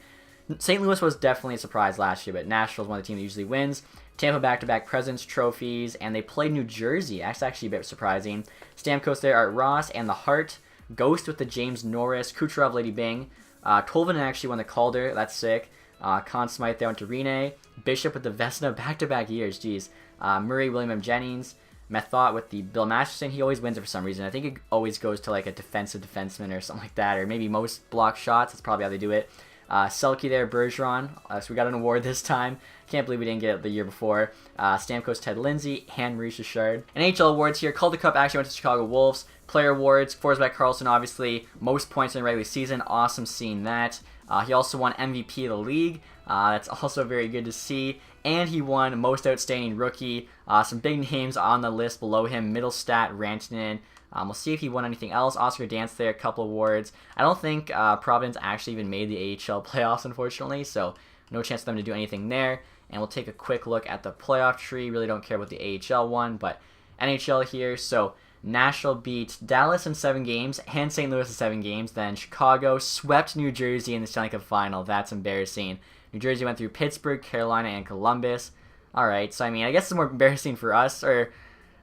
St. Louis was definitely a surprise last year, but Nashville is one of the teams that usually wins. Tampa back-to-back Presidents trophies, and they played New Jersey. That's actually a bit surprising. Stamkos there, Art Ross, and the Hart. Ghost with the James Norris. Kucherov, Lady Bing. Tolvanen actually won the Calder. That's sick. Conn Smythe there went to Rene. Bishop with the Vesna back-to-back years. Jeez. Murray, William M. Jennings. Methot with the Bill Masterson. He always wins it for some reason. I think it always goes to like a defensive defenseman or something like that, or maybe most block shots. That's probably how they do it. Selke there, Bergeron. So we got an award this time. Can't believe we didn't get it the year before. Stamkos, Ted Lindsay, and Maurice Richard. NHL awards here. Calder Cup actually went to Chicago Wolves. Player awards. Forsberg Karlsson, obviously. Most points in the regular season. Awesome seeing that. He also won MVP of the league. That's also very good to see. And he won Most Outstanding Rookie. Some big names on the list below him. Middlestat, Rantanen. We'll see if he won anything else. Oscar Dance there, a couple awards. I don't think Providence actually even made the AHL playoffs, unfortunately, so no chance for them to do anything there. And we'll take a quick look at the playoff tree. Really don't care about the AHL one, but NHL here. So Nashville beat Dallas in 7 games and St. Louis in 7 games. Then Chicago swept New Jersey in the Stanley Cup final. That's embarrassing. New Jersey went through Pittsburgh, Carolina, and Columbus. Alright, so I mean, I guess it's more embarrassing for us, or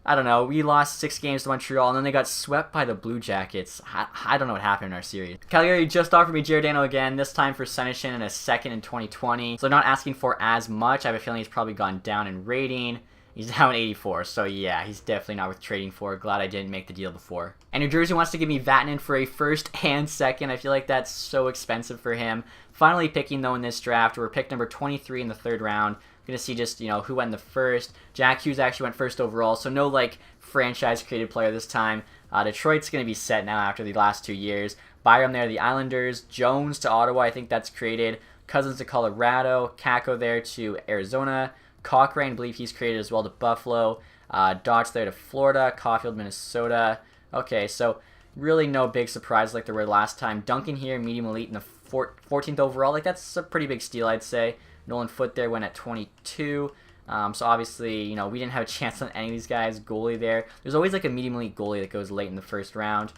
I don't know, we lost 6 games to Montreal, and then they got swept by the Blue Jackets. I don't know what happened in our series. Calgary just offered me Giordano again, this time for Senishin and a 2nd in 2020. So they're not asking for as much. I have a feeling he's probably gone down in rating. He's now at 84, so yeah, he's definitely not worth trading for. Glad I didn't make the deal before. And New Jersey wants to give me Vatanen for a 1st and 2nd. I feel like that's so expensive for him. Finally picking, though, in this draft. We're pick number 23 in the 3rd round. Gonna see just, who went in the first. Jack Hughes actually went first overall, so no, like, franchise-created player this time. Detroit's gonna be set now after the last 2 years. Byram there, the Islanders. Jones to Ottawa, I think that's created. Cousins to Colorado. Kako there to Arizona. Cochrane, I believe he's created as well, to Buffalo. Dodge there to Florida. Caulfield, Minnesota. Okay, so really no big surprise like there were last time. Duncan here, medium elite in the 14th overall. Like, that's a pretty big steal, I'd say. Nolan Foote there went at 22. So obviously, we didn't have a chance on any of these guys. Goalie there. There's always like a medium elite goalie that goes late in the first round.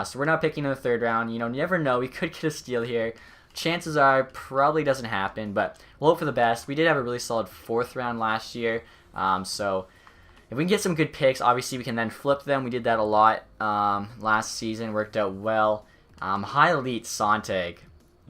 So we're not picking in the third round. You never know. We could get a steal here. Chances are probably doesn't happen, but we'll hope for the best. We did have a really solid 4th round last year. So if we can get some good picks, obviously we can then flip them. We did that a lot last season. Worked out well. High elite Sontag.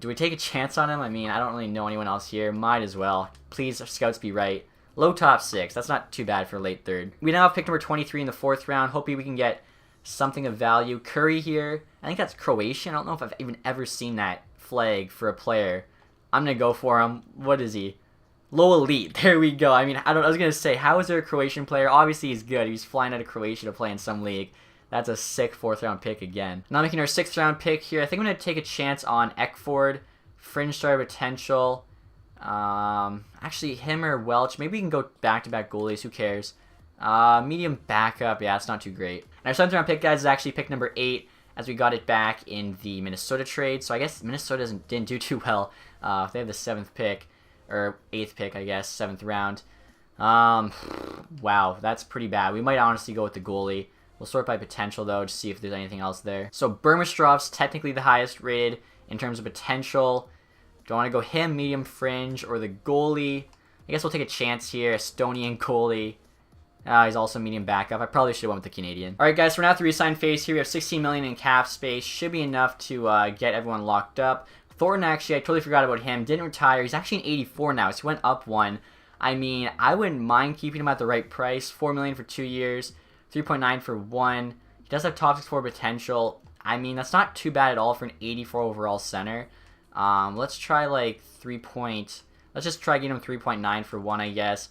Do we take a chance on him? I mean, I don't really know anyone else here. Might as well. Please, scouts, be right. Low top 6. That's not too bad for late 3rd. We now have pick number 23 in the 4th round. Hoping we can get something of value. Curry here. I think that's Croatian. I don't know if I've even ever seen that flag for a player. I'm going to go for him. What is he? Low elite. There we go. I mean, I was going to say, how is there a Croatian player? Obviously, he's good. He's flying out of Croatia to play in some league. That's a sick 4th round pick again. Now making our 6th round pick here. I think I'm going to take a chance on Ekford. Fringe star potential. Actually, him or Welch. Maybe we can go back-to-back goalies. Who cares? Medium backup. Yeah, it's not too great. And our 7th round pick, guys, is actually pick number 8, as we got it back in the Minnesota trade. So I guess Minnesota didn't do too well. They have the 7th pick, or 8th pick, I guess, 7th round. Wow, that's pretty bad. We might honestly go with the goalie. We'll sort by potential, though, to see if there's anything else there. So Burmistrov's technically the highest rated in terms of potential. Do I want to go him, medium fringe, or the goalie? I guess we'll take a chance here. Estonian goalie. He's also medium backup. I probably should have went with the Canadian. Alright, guys, so we're now at the resign phase here. We have 16 million in cap space. Should be enough to get everyone locked up. Thornton, actually, I totally forgot about him. Didn't retire. He's actually an 84 now, so he went up 1. I mean, I wouldn't mind keeping him at the right price. 4 million for 2 years. 3.9 for 1. He does have top 6 potential. I mean, that's not too bad at all for an 84 overall center. Let's try like let's just try getting him 3.9 for 1, I guess.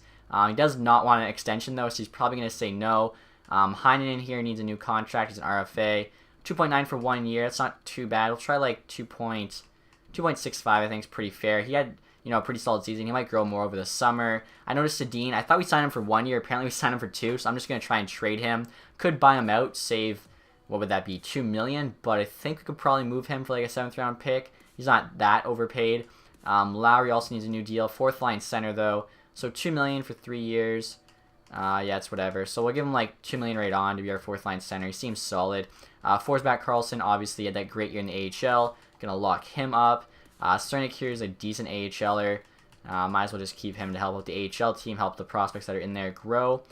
He does not want an extension though, so he's probably going to say no. Heinen in here needs a new contract. He's an RFA. 2.9 for 1 year. That's not too bad. We'll try like 2.65. I think is pretty fair. He had a pretty solid season. He might grow more over the summer. I noticed Sedin. I thought we signed him for 1 year. Apparently we signed him for 2, so I'm just going to try and trade him. Could buy him out, save, what would that be, 2 million? But I think we could probably move him for like a 7th round pick. He's not that overpaid. Lowry also needs a new deal. 4th line center though. So 2 million for 3 years. Yeah, it's whatever. So we'll give him like 2 million right on to be our 4th line center. He seems solid. Forsback Carlson obviously had that great year in the AHL. Gonna lock him up. Cernak here is a decent AHLer. Might as well just keep him to help out the AHL team, help the prospects that are in there grow.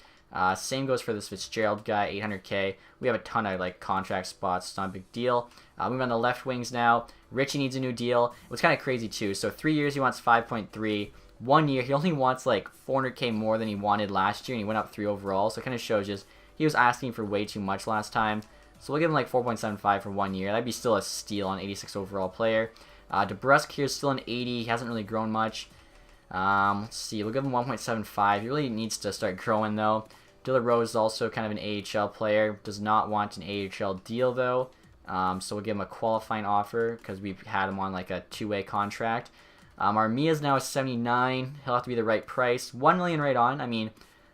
Same goes for this Fitzgerald guy, 800K. We have a ton of like contract spots. It's not a big deal. Moving on the left wings now. Richie needs a new deal. It was kind of crazy too. So 3 years he wants 5.3. 1 year he only wants like 400K more than he wanted last year, and he went up 3 overall. So it kind of shows just he was asking for way too much last time. So we'll give him like 4.75 for 1 year. That'd be still a steal on 86 overall player. DeBrusk here is still an 80. He hasn't really grown much. Let's see. We'll give him 1.75. He really needs to start growing though. Diller Rose is also kind of an AHL player. Does not want an AHL deal though. So we'll give him a qualifying offer because we've had him on like a 2-way contract. Armia's now a 79. He'll have to be the right price. 1 million right on. I mean,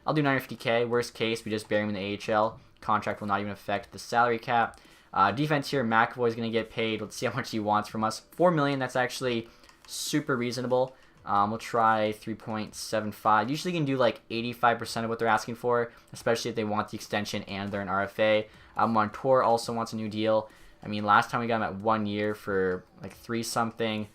I'll do 950K. Worst case, we just bury him in the AHL. Contract will not even affect the salary cap. Defense here, McAvoy's going to get paid. Let's see how much he wants from us. 4 million. That's actually super reasonable. We'll try 3.75. Usually you can do like 85% of what they're asking for, especially if they want the extension and they're an RFA. Montour also wants a new deal. I mean, last time we got him at 1 year for like 3 something.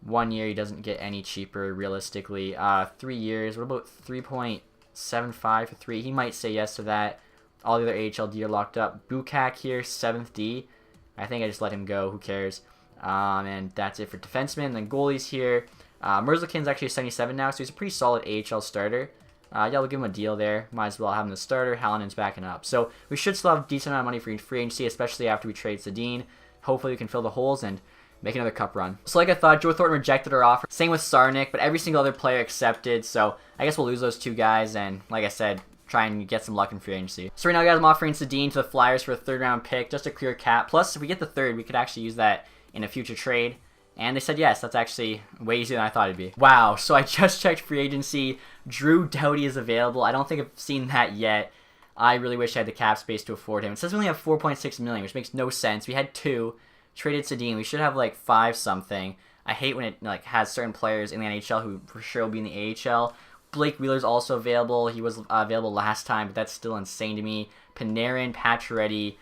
1 year he doesn't get any cheaper realistically. 3 years. What about 3.75 for 3? He might say yes to that. All the other AHL D are locked up. Bukak here, 7th D. I think I just let him go. Who cares? And that's it for defensemen. Then goalies here. Merzlikin's actually a 77 now, so he's a pretty solid AHL starter. Yeah, we'll give him a deal there. Might as well have him the starter. Hallinen's backing up. So we should still have a decent amount of money for free agency, especially after we trade Sedin. Hopefully we can fill the holes and make another cup run. So like I thought, Joe Thornton rejected our offer. Same with Sarnik, but every single other player accepted. So I guess we'll lose those 2 guys, and like I said, try and get some luck in free agency. So right now, guys, I'm offering Sedin to the Flyers for a 3rd round pick, just to clear cap. Plus, if we get the 3rd, we could actually use that in a future trade. And they said yes. That's actually way easier than I thought it'd be. Wow, so I just checked free agency. Drew Doughty is available. I don't think I've seen that yet. I really wish I had the cap space to afford him. It says we only have 4.6 million, which makes no sense. We had 2. Traded Sedin. We should have like 5 something. I hate when it like has certain players in the NHL who for sure will be in the AHL. Blake Wheeler's also available. He was available last time, but that's still insane to me. Panarin, Pacioretty.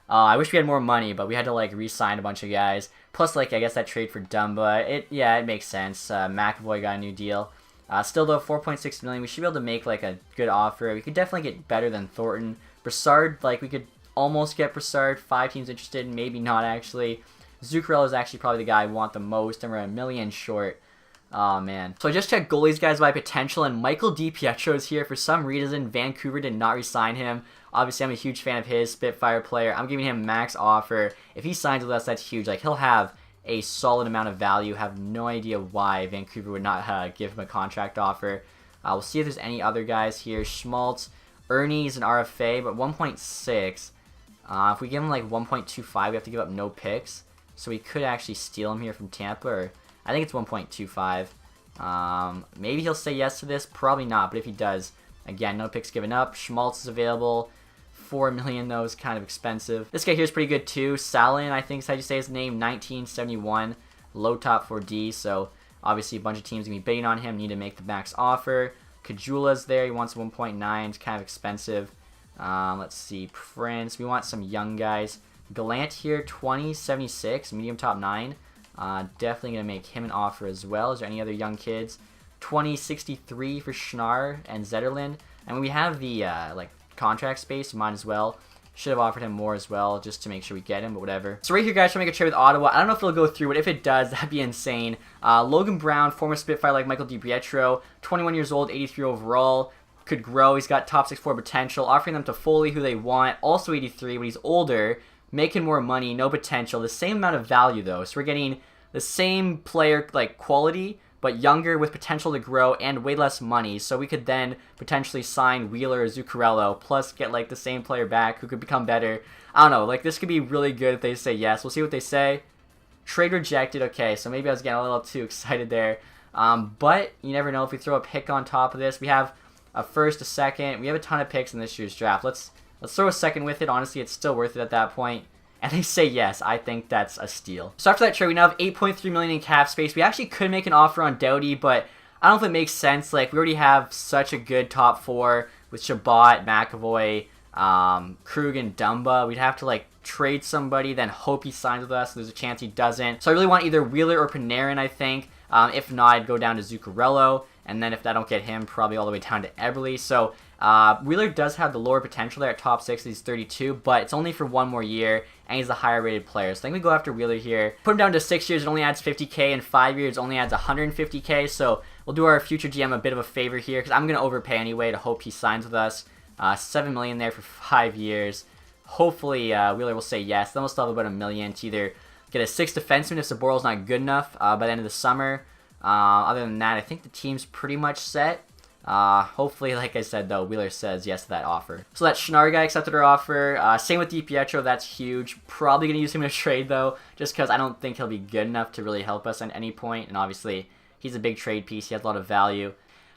I wish we had more money, but we had to like re-sign a bunch of guys. Plus, like I guess that trade for Dumba, it makes sense. McAvoy got a new deal. Still though, 4.6 million. We should be able to make like a good offer. We could definitely get better than Thornton. Brassard, like we could almost get Brassard. 5 teams interested, maybe not actually. Zuccarello is actually probably the guy I want the most, and we're $1 million short. Oh, man. So I just checked goalies, guys, by potential, and Michael DiPietro is here. For some reason, Vancouver did not re-sign him. Obviously, I'm a huge fan of his, Spitfire player. I'm giving him max offer. If he signs with us, that's huge. Like, he'll have a solid amount of value. Have no idea why Vancouver would not give him a contract offer. We'll see if there's any other guys here. Schmaltz, Ernie's an RFA, but 1.6. If we give him, like, 1.25, we have to give up no picks. So we could actually steal him here from Tampa, or I think it's 1.25. Maybe he'll say yes to this. Probably not, but if he does, again, no picks given up. Schmaltz is available. 4 million, though, is kind of expensive. This guy here is pretty good, too. Salin, I think is how you say his name. 1971. Low top 4D, so obviously a bunch of teams going to be bidding on him. Need to make the max offer. Kajula's there. He wants 1.9. It's kind of expensive. Let's see. Prince. We want some young guys. Gallant here, 2076. Medium top 9. Definitely going to make him an offer as well. Is there any other young kids? 2063 for Schnarr and Zetterlund. And we have the like contract space, we might as well. Should have offered him more as well, just to make sure we get him, but whatever. So right here, guys, trying to make a trade with Ottawa. I don't know if it'll go through, but if it does, that'd be insane. Logan Brown, former Spitfire like Michael DiPietro, 21 years old, 83 overall. Could grow. He's got top 6-4 potential. Offering them to Foley, who they want. Also 83, but he's older. Making more money, no potential. The same amount of value, though. So we're getting the same player like quality, but younger with potential to grow and way less money. So we could then potentially sign Wheeler or Zuccarello, plus get like the same player back who could become better. I don't know. Like this could be really good if they say yes. We'll see what they say. Trade rejected. Okay, so maybe I was getting a little too excited there. But you never know if we throw a pick on top of this. We have a first, a second. We have a ton of picks in this year's draft. Let's throw a second with it. Honestly, it's still worth it at that point. And they say yes. I think that's a steal. So after that trade, we now have 8.3 million in cap space. We actually could make an offer on Doughty, but I don't know if it makes sense. Like we already have such a good top 4 with Shabbat, McAvoy, Krug, and Dumba. We'd have to like trade somebody, then hope he signs with us. So there's a chance he doesn't. So I really want either Wheeler or Panarin, I think. If not, I'd go down to Zuccarello. And then if I don't get him, probably all the way down to Eberle. So Wheeler does have the lower potential there at top 6. He's 32, but it's only for 1 more year, and he's a higher rated player. So I think we go after Wheeler here. Put him down to 6 years, it only adds 50K, and 5 years only adds 150K. So we'll do our future GM a bit of a favor here, because I'm going to overpay anyway to hope he signs with us. 7 million there for 5 years. Hopefully Wheeler will say yes. Then we'll still have about $1 million to either get a 6th defenseman if Saboral's not good enough by the end of the summer. Other than that, I think the team's pretty much set. Hopefully, like I said, though, Wheeler says yes to that offer. So that Schnarr guy accepted our offer. Same with DiPietro, that's huge. Probably going to use him in a trade, though, just because I don't think he'll be good enough to really help us at any point. And obviously, he's a big trade piece. He has a lot of value.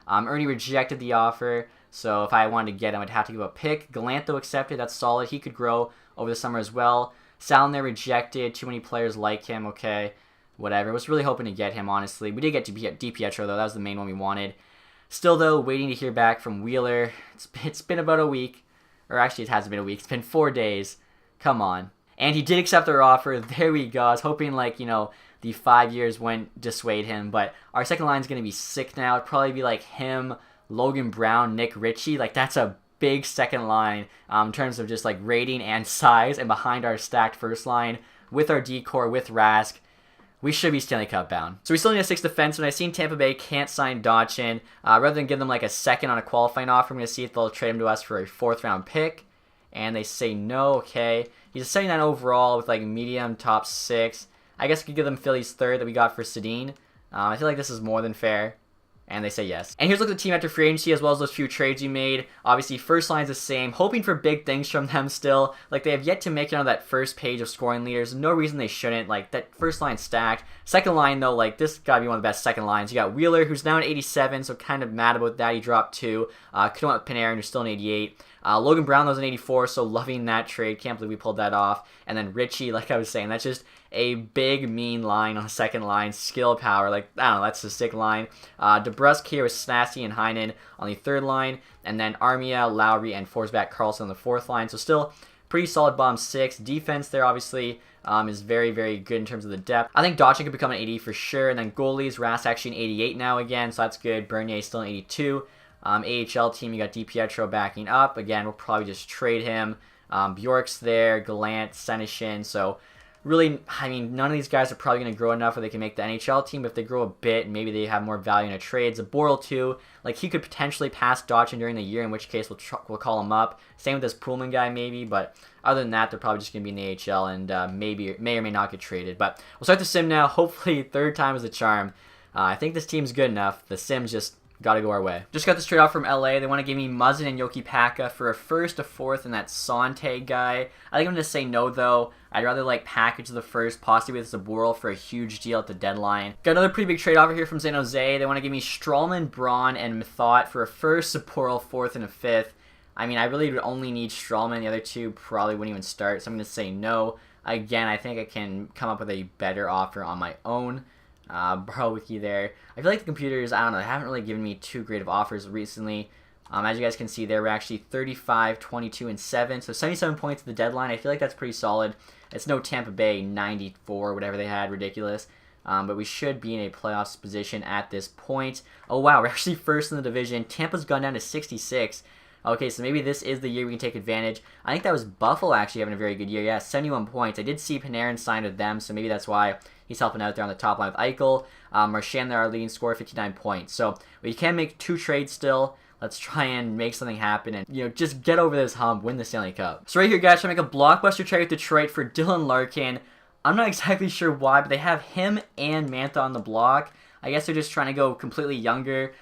Ernie rejected the offer, so if I wanted to get him, I'd have to give a pick. Gallant, though, accepted. That's solid. He could grow over the summer as well. Salin there rejected. Too many players like him. Okay, whatever. I was really hoping to get him, honestly. We did get DiPietro, though. That was the main one we wanted. Still, though, waiting to hear back from Wheeler. It's been about a week. Or actually, it hasn't been a week. It's been 4 days. Come on. And he did accept our offer. There we go. I was hoping, like, you know, the 5 years wouldn't dissuade him. But our second line is going to be sick now. It'd probably be, like, him, Logan Brown, Nick Ritchie. Like, that's a big second line in terms of just, like, rating and size. And behind our stacked first line with our D-core, with Rask, we should be Stanley Cup bound. So we still need a 6th defenseman. I've seen Tampa Bay can't sign Dotchin. Rather than give them like a second on a qualifying offer, I'm going to see if they'll trade him to us for a 4th round pick. And they say no, okay. He's a 79 overall with like medium top 6. I guess I could give them Philly's third that we got for Sedin. I feel like this is more than fair. And they say yes. And here's a look at the team after free agency, as well as those few trades you made. Obviously, first line's the same. Hoping for big things from them still. Like, they have yet to make it on that first page of scoring leaders. No reason they shouldn't. Like, that first line stacked. Second line, though, like, this gotta be one of the best second lines. You got Wheeler, who's now an 87, so kind of mad about that. He dropped 2. Could've went with Panarin, who's still an 88. Logan Brown was an 84, so loving that trade. Can't believe we pulled that off. And then Richie, like I was saying, that's just a big, mean line on the second line. Skill power, like, I don't know, that's a sick line. DeBrusk here with Snasty and Heinen on the third line. And then Armia, Lowry, and Forsback Carlson on the fourth line. So still pretty solid bottom 6. Defense there, obviously, is very, very good in terms of the depth. I think Dotchin could become an 80 for sure. And then goalies, Rask actually an 88 now again, so that's good. Bernier still an 82. AHL team, you got DiPietro backing up. Again, we'll probably just trade him. Bjork's there, Gallant, Senyshyn. So really, I mean, none of these guys are probably going to grow enough where they can make the NHL team. But if they grow a bit, maybe they have more value in a trade. Zaboral too, like he could potentially pass Dotchin during the year, in which case we'll call him up. Same with this Pullman guy maybe, but other than that, they're probably just going to be in the AHL and may or may not get traded. But we'll start the sim now. Hopefully, third time is a charm. I think this team's good enough. The sim's just gotta go our way. Just got this trade off from LA. They want to give me Muzzin and Yoki Paka for a first, a fourth, and that Sante guy. I think I'm going to say no, though. I'd rather like package the first, possibly with Zaboral for a huge deal at the deadline. Got another pretty big trade offer here from San Jose. They want to give me Stralman, Braun, and Methot for a first, Zaboral, fourth, and a fifth. I mean, I really would only need Stralman. The other two probably wouldn't even start, so I'm going to say no. Again, I think I can come up with a better offer on my own. Barwicki there. I feel like the computers, I don't know, they haven't really given me too great of offers recently. As you guys can see, they were actually 35, 22, and 7. So 77 points at the deadline. I feel like that's pretty solid. It's no Tampa Bay 94, whatever they had, ridiculous. But we should be in a playoffs position at this point. Oh wow, we're actually first in the division. Tampa's gone down to 66. Okay, so maybe this is the year we can take advantage. I think that was Buffalo actually having a very good year. Yeah, 71 points. I did see Panarin signed with them, so maybe that's why he's helping out there on the top line with Eichel. Marchand there, our leading scorer, 59 points. So we can make 2 trades still. Let's try and make something happen and, you know, just get over this hump, win the Stanley Cup. So right here, guys, trying to make a blockbuster trade with Detroit for Dylan Larkin. I'm not exactly sure why, but they have him and Mantha on the block. I guess they're just trying to go completely younger.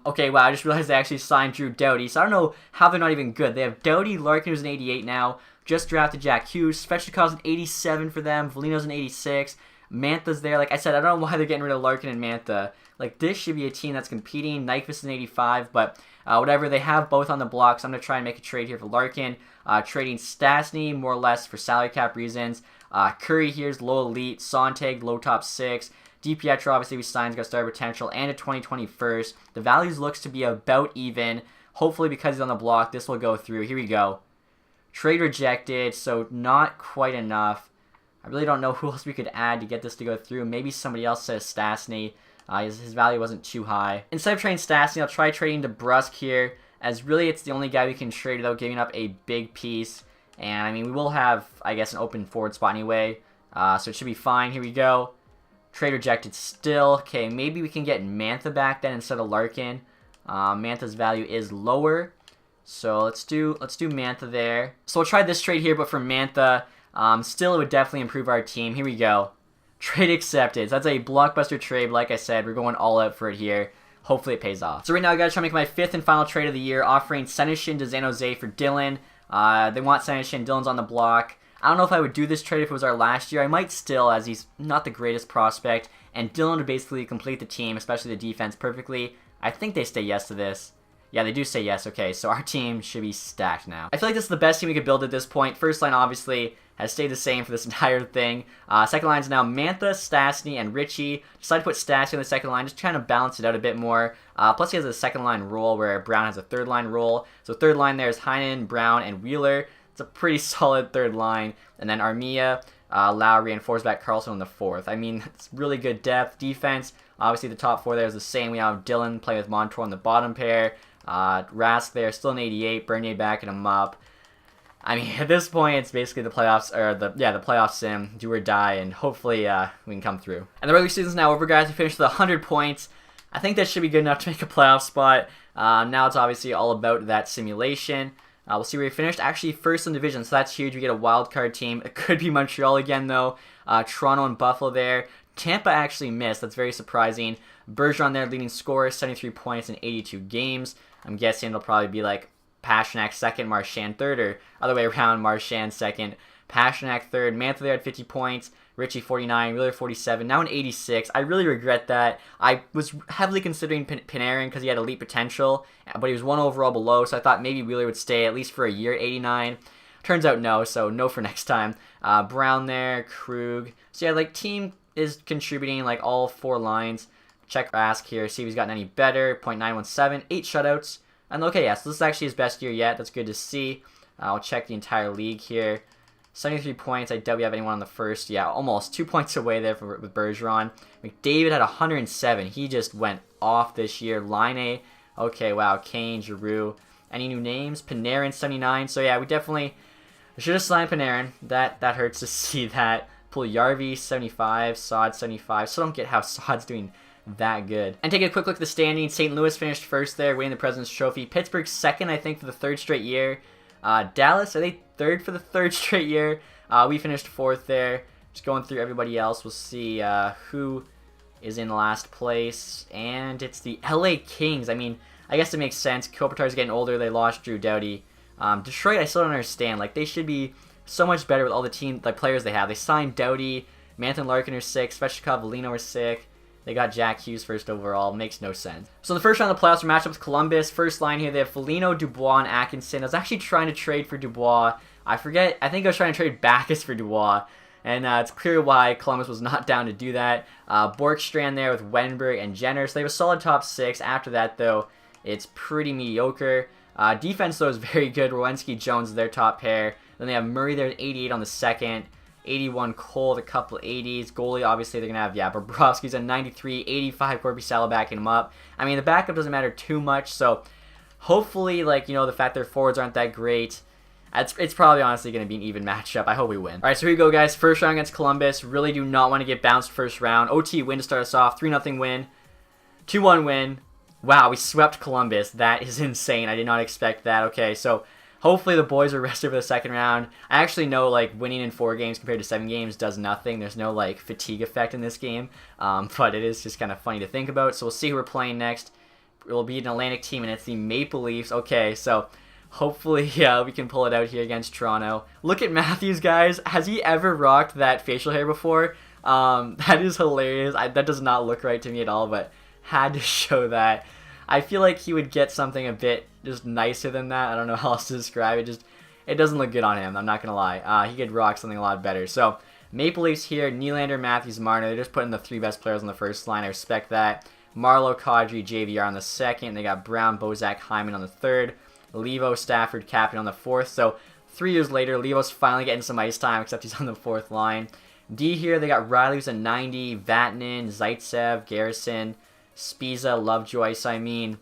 Okay, wow, I just realized they actually signed Drew Doughty, so I don't know how they're not even good. They have Doughty, Larkin, who's an 88 now, just drafted Jack Hughes, Svechnikov's an 87 for them, Volino's an 86, Mantha's there. Like I said, I don't know why they're getting rid of Larkin and Mantha. Like, this should be a team that's competing. Nyquist is an 85, but whatever, they have both on the block, so I'm going to try and make a trade here for Larkin. Trading Stastny, more or less, for salary cap reasons. Curry here's low elite, Sontag, low top 6. DiPietro, obviously, we signed, got star potential, and a 2020 first. The values looks to be about even. Hopefully, because he's on the block, this will go through. Here we go. Trade rejected, so not quite enough. I really don't know who else we could add to get this to go through. Maybe somebody else says Stastny. His value wasn't too high. Instead of trading Stastny, I'll try trading DeBrusk here, as really it's the only guy we can trade without giving up a big piece. And, I mean, we will have, I guess, an open forward spot anyway, so it should be fine. Here we go. Trade rejected still. Okay, maybe we can get Mantha back then instead of Larkin. Mantha's value is lower, so let's do Mantha there. So we'll try this trade here, but for Mantha, still it would definitely improve our team. Here we go. Trade accepted. So that's a blockbuster trade. Like I said, we're going all out for it here. Hopefully it pays off. So right now, guys, trying to make my 5th and final trade of the year, offering Senyshyn to San Jose for Dylan. They want Senyshyn. Dylan's on the block. I don't know if I would do this trade if it was our last year. I might still, as he's not the greatest prospect. And Dylan would basically complete the team, especially the defense, perfectly. I think they say yes to this. Yeah, they do say yes. Okay, so our team should be stacked now. I feel like this is the best team we could build at this point. First line, obviously, has stayed the same for this entire thing. Second line is now Mantha, Stastny, and Richie. Decided to put Stastny on the second line, just trying to balance it out a bit more. Plus, he has a second line role where Brown has a third line role. So third line there is Heinen, Brown, and Wheeler. It's a pretty solid third line. And then Armia, Lowry, and Forsback Carlson on the fourth. I mean, it's really good depth. Defense, obviously the top 4 there is the same. We have Dylan playing with Montour on the bottom pair. Rask there, still an 88. Bernier backing him up. I mean, at this point, it's basically the playoffs, or the playoff sim, do or die, and hopefully we can come through. And the regular season's now over, guys. We finished with 100 points. I think that should be good enough to make a playoff spot. Now it's obviously all about that simulation. We'll see where we finished. Actually, first in division, so that's huge. We get a wild card team. It could be Montreal again, though. Toronto and Buffalo there. Tampa actually missed. That's very surprising. Bergeron there, leading scorer, 73 points in 82 games. I'm guessing it'll probably be like Pastrnak second, Marchand third, or other way around, Marchand second, Pastrnak third. Mantha there had 50 points. Richie 49, Wheeler 47, now an 86. I really regret that. I was heavily considering Panarin because he had elite potential, but he was one overall below, so I thought maybe Wheeler would stay at least for a year, 89. Turns out no, so no for next time. Brown there, Krug. So yeah, like team is contributing like all 4 lines. Check Rask here, see if he's gotten any better. .917, 8 shutouts. And okay, yeah, so this is actually his best year yet. That's good to see. I'll check the entire league here. 73 points. I doubt we have anyone on the first. Yeah, almost 2 points away there with Bergeron. McDavid had 107. He just went off this year. Line, okay, wow. Kane, Giroux. Any new names? Panarin, 79. So yeah, we definitely should have signed Panarin. That hurts to see that. Puljujarvi, 75. Sod, 75. So I don't get how Sod's doing that good. And take a quick look at the standings. St. Louis finished first there, winning the President's Trophy. Pittsburgh second, I think, for the 3rd straight year. Dallas, are they 3rd for the 3rd straight year? We finished 4th there. Just going through everybody else. We'll see who is in last place. And it's the LA Kings. I mean, I guess it makes sense. Kopitar's getting older. They lost Drew Doughty. Detroit, I still don't understand. Like, they should be so much better with all the players they have. They signed Doughty. Mantha and Larkin are sick. Svechnikov, Velino are sick. They got Jack Hughes first overall. Makes no sense. So in the first round of the playoffs, we matched up with Columbus. First line here, they have Foligno, Dubois, and Atkinson. I was actually trying to trade for Dubois. I think I was trying to trade Backus for Dubois. And it's clear why Columbus was not down to do that. Borkstrand there with Wenberg and Jenner. So they have a solid top 6. After that, though, it's pretty mediocre. Defense, though, is very good. Rowensky, Jones is their top pair. Then they have Murray there at 88 on the second. 81 Cole with a couple 80s. Goalie, obviously, they're going to have, yeah, Bobrovsky's a 93, 85 Korpisalo backing him up. I mean, the backup doesn't matter too much, so hopefully, like, you know, the fact their forwards aren't that great, it's probably honestly going to be an even matchup. I hope we win. All right, so here we go, guys. First round against Columbus. Really do not want to get bounced first round. OT win to start us off. 3-0 win. 2-1 win. Wow, we swept Columbus. That is insane. I did not expect that. Okay, so hopefully the boys are rested for the second round. I actually know, like, winning in 4 games compared to 7 games does nothing. There's no, like, fatigue effect in this game. But it is just kind of funny to think about. So we'll see who we're playing next. It will be an Atlantic team, and it's the Maple Leafs. Okay, so hopefully, yeah, we can pull it out here against Toronto. Look at Matthews, guys. Has he ever rocked that facial hair before? That is hilarious. That does not look right to me at all, but had to show that. I feel like he would get something a bit just nicer than that. I don't know how else to describe it. It doesn't look good on him. I'm not going to lie. He could rock something a lot better. So, Maple Leafs here. Nylander, Matthews, Marner. They're just putting the 3 best players on the first line. I respect that. Marlowe, Kadri, JVR on the second. They got Brown, Bozak, Hyman on the third. Levo, Stafford, Captain on the fourth. So, 3 years later, Levo's finally getting some ice time, except he's on the 4th line. D here, they got Riley who's a 90, Vatanen, Zaitsev, Garrison, Spiza, Lovejoy. So, I mean,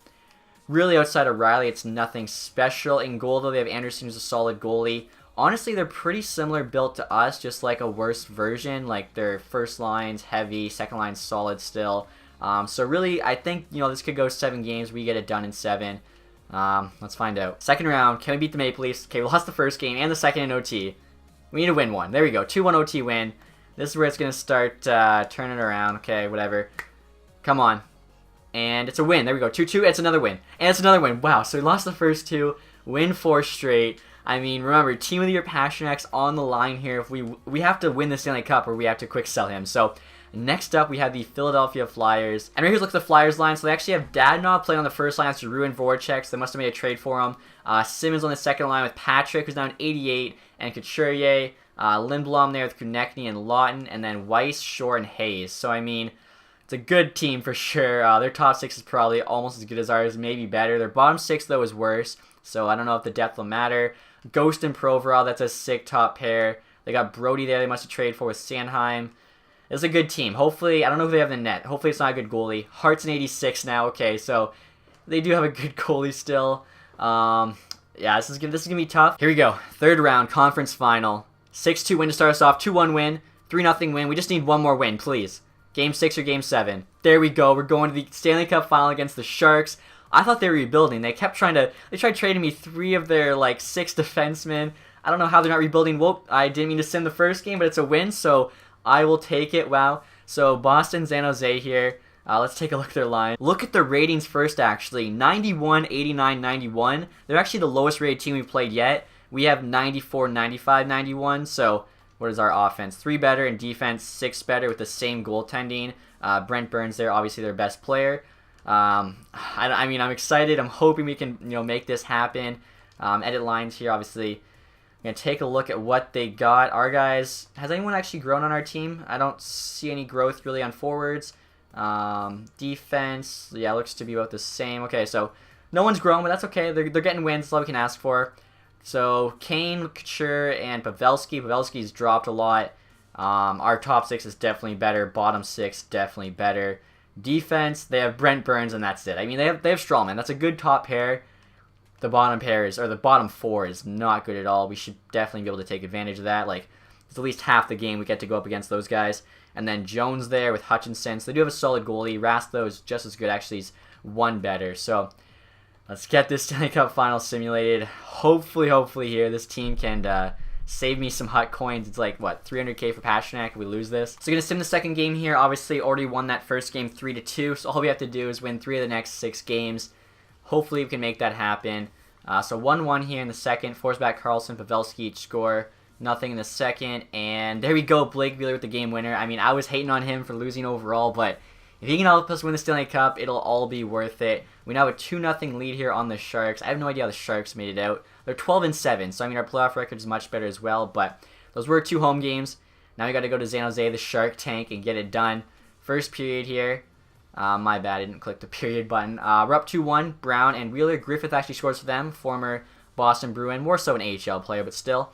really outside of Riley, it's nothing special. In goal, though, they have Anderson who's a solid goalie. Honestly, they're pretty similar built to us, just like a worse version. Like, their first line's heavy, second line's solid still. So really, I think, you know, this could go 7 games. We get it done in 7. Let's find out. Second round, can we beat the Maple Leafs? Okay, we lost the first game and the second in OT. We need to win one. There we go, 2-1 OT win. This is where it's going to start turning around. Okay, whatever. Come on. And it's a win. There we go, 2-2. It's another win. And it's another win. Wow, so we lost the first 2, win 4 straight. I mean, remember, Team of the Year Pasternak's on the line here. If we have to win the Stanley Cup or we have to quick sell him. So next up, we have the Philadelphia Flyers. And right here's look at the Flyers line. So they actually have Dadonov playing on the first line. That's Giroux and Voracek. So they must have made a trade for him. Simmons on the second line with Patrick, who's now an 88, and Couturier. Lindblom there with Konechny and Lawton. And then Weiss, Shore, and Hayes. So, I mean, it's a good team for sure. Their top 6 is probably almost as good as ours, maybe better. Their bottom 6, though, is worse. So I don't know if the depth will matter. Ghost and Provorov, that's a sick top pair. They got Brody there, they must have traded for with Sanheim. It's a good team. Hopefully, I don't know who they have in the net. Hopefully it's not a good goalie. Hart's an 86 now. Okay, so they do have a good goalie still. Yeah, this is gonna be tough. Here we go. Third round, conference final. 6-2 win to start us off. 2-1 win. 3-0 win. We just need one more win, please. Game 6 or Game 7. There we go. We're going to the Stanley Cup final against the Sharks. I thought they were rebuilding. They tried trading me 3 of their like 6 defensemen. I don't know how they're not rebuilding. Whoop, I didn't mean to sim the first game, but it's a win, so I will take it. Wow. So Boston, San Jose here. Let's take a look at their line. Look at the ratings first, actually. 91, 89, 91. They're actually the lowest rated team we've played yet. We have 94, 95, 91. So what is our offense? 3 better, and defense 6 better with the same goaltending. Brent Burns there, obviously their best player. I mean, I'm excited. I'm hoping we can, make this happen. Edit lines here, obviously. I'm going to take a look at what they got. Our guys, has anyone actually grown on our team? I don't see any growth really on forwards. Defense, yeah, looks to be about the same. Okay, so no one's grown, but that's okay. They're getting wins. That's all we can ask for. So Kane, Couture, and Pavelski. Pavelski's dropped a lot. Our top 6 is definitely better. Bottom 6 definitely better. Defense, they have Brent Burns, and that's it. I mean, they have Strawman. That's a good top pair. The bottom pair is, or the bottom 4 is not good at all. We should definitely be able to take advantage of that. Like, it's at least half the game we get to go up against those guys. And then Jones there with Hutchinson. So they do have a solid goalie. Rask, though, is just as good. Actually, he's 1 better. So let's get this Stanley Cup final simulated. Hopefully here, this team can save me some hut coins. It's like, what, 300k for Pastrnak if we lose this. So going to sim the second game here. Obviously, already won that first game 3-2. So all we have to do is win 3 of the next 6 games. Hopefully we can make that happen. So 1-1 here in the second. Forsback, Carlson, Pavelski each score. Nothing in the second. And there we go, Blake Wheeler with the game winner. I mean, I was hating on him for losing overall, but if he can help us win the Stanley Cup, it'll all be worth it. We now have a 2-0 lead here on the Sharks. I have no idea how the Sharks made it out. They're 12-7, so I mean, our playoff record is much better as well, but those were 2 home games. Now we got to go to San Jose, the Shark Tank, and get it done. First period here. My bad, I didn't click the period button. We're up 2-1. Brown and Wheeler. Griffith actually scores for them. Former Boston Bruin. More so an AHL player, but still.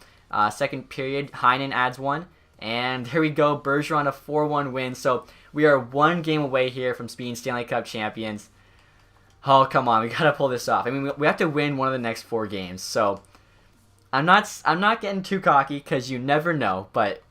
Second period, Heinen adds 1. And there we go. Bergeron, a 4-1 win. So we are 1 game away here from being Stanley Cup champions. Oh, come on. We got to pull this off. I mean, we have to win one of the next 4 games. So I'm not getting too cocky because you never know. But,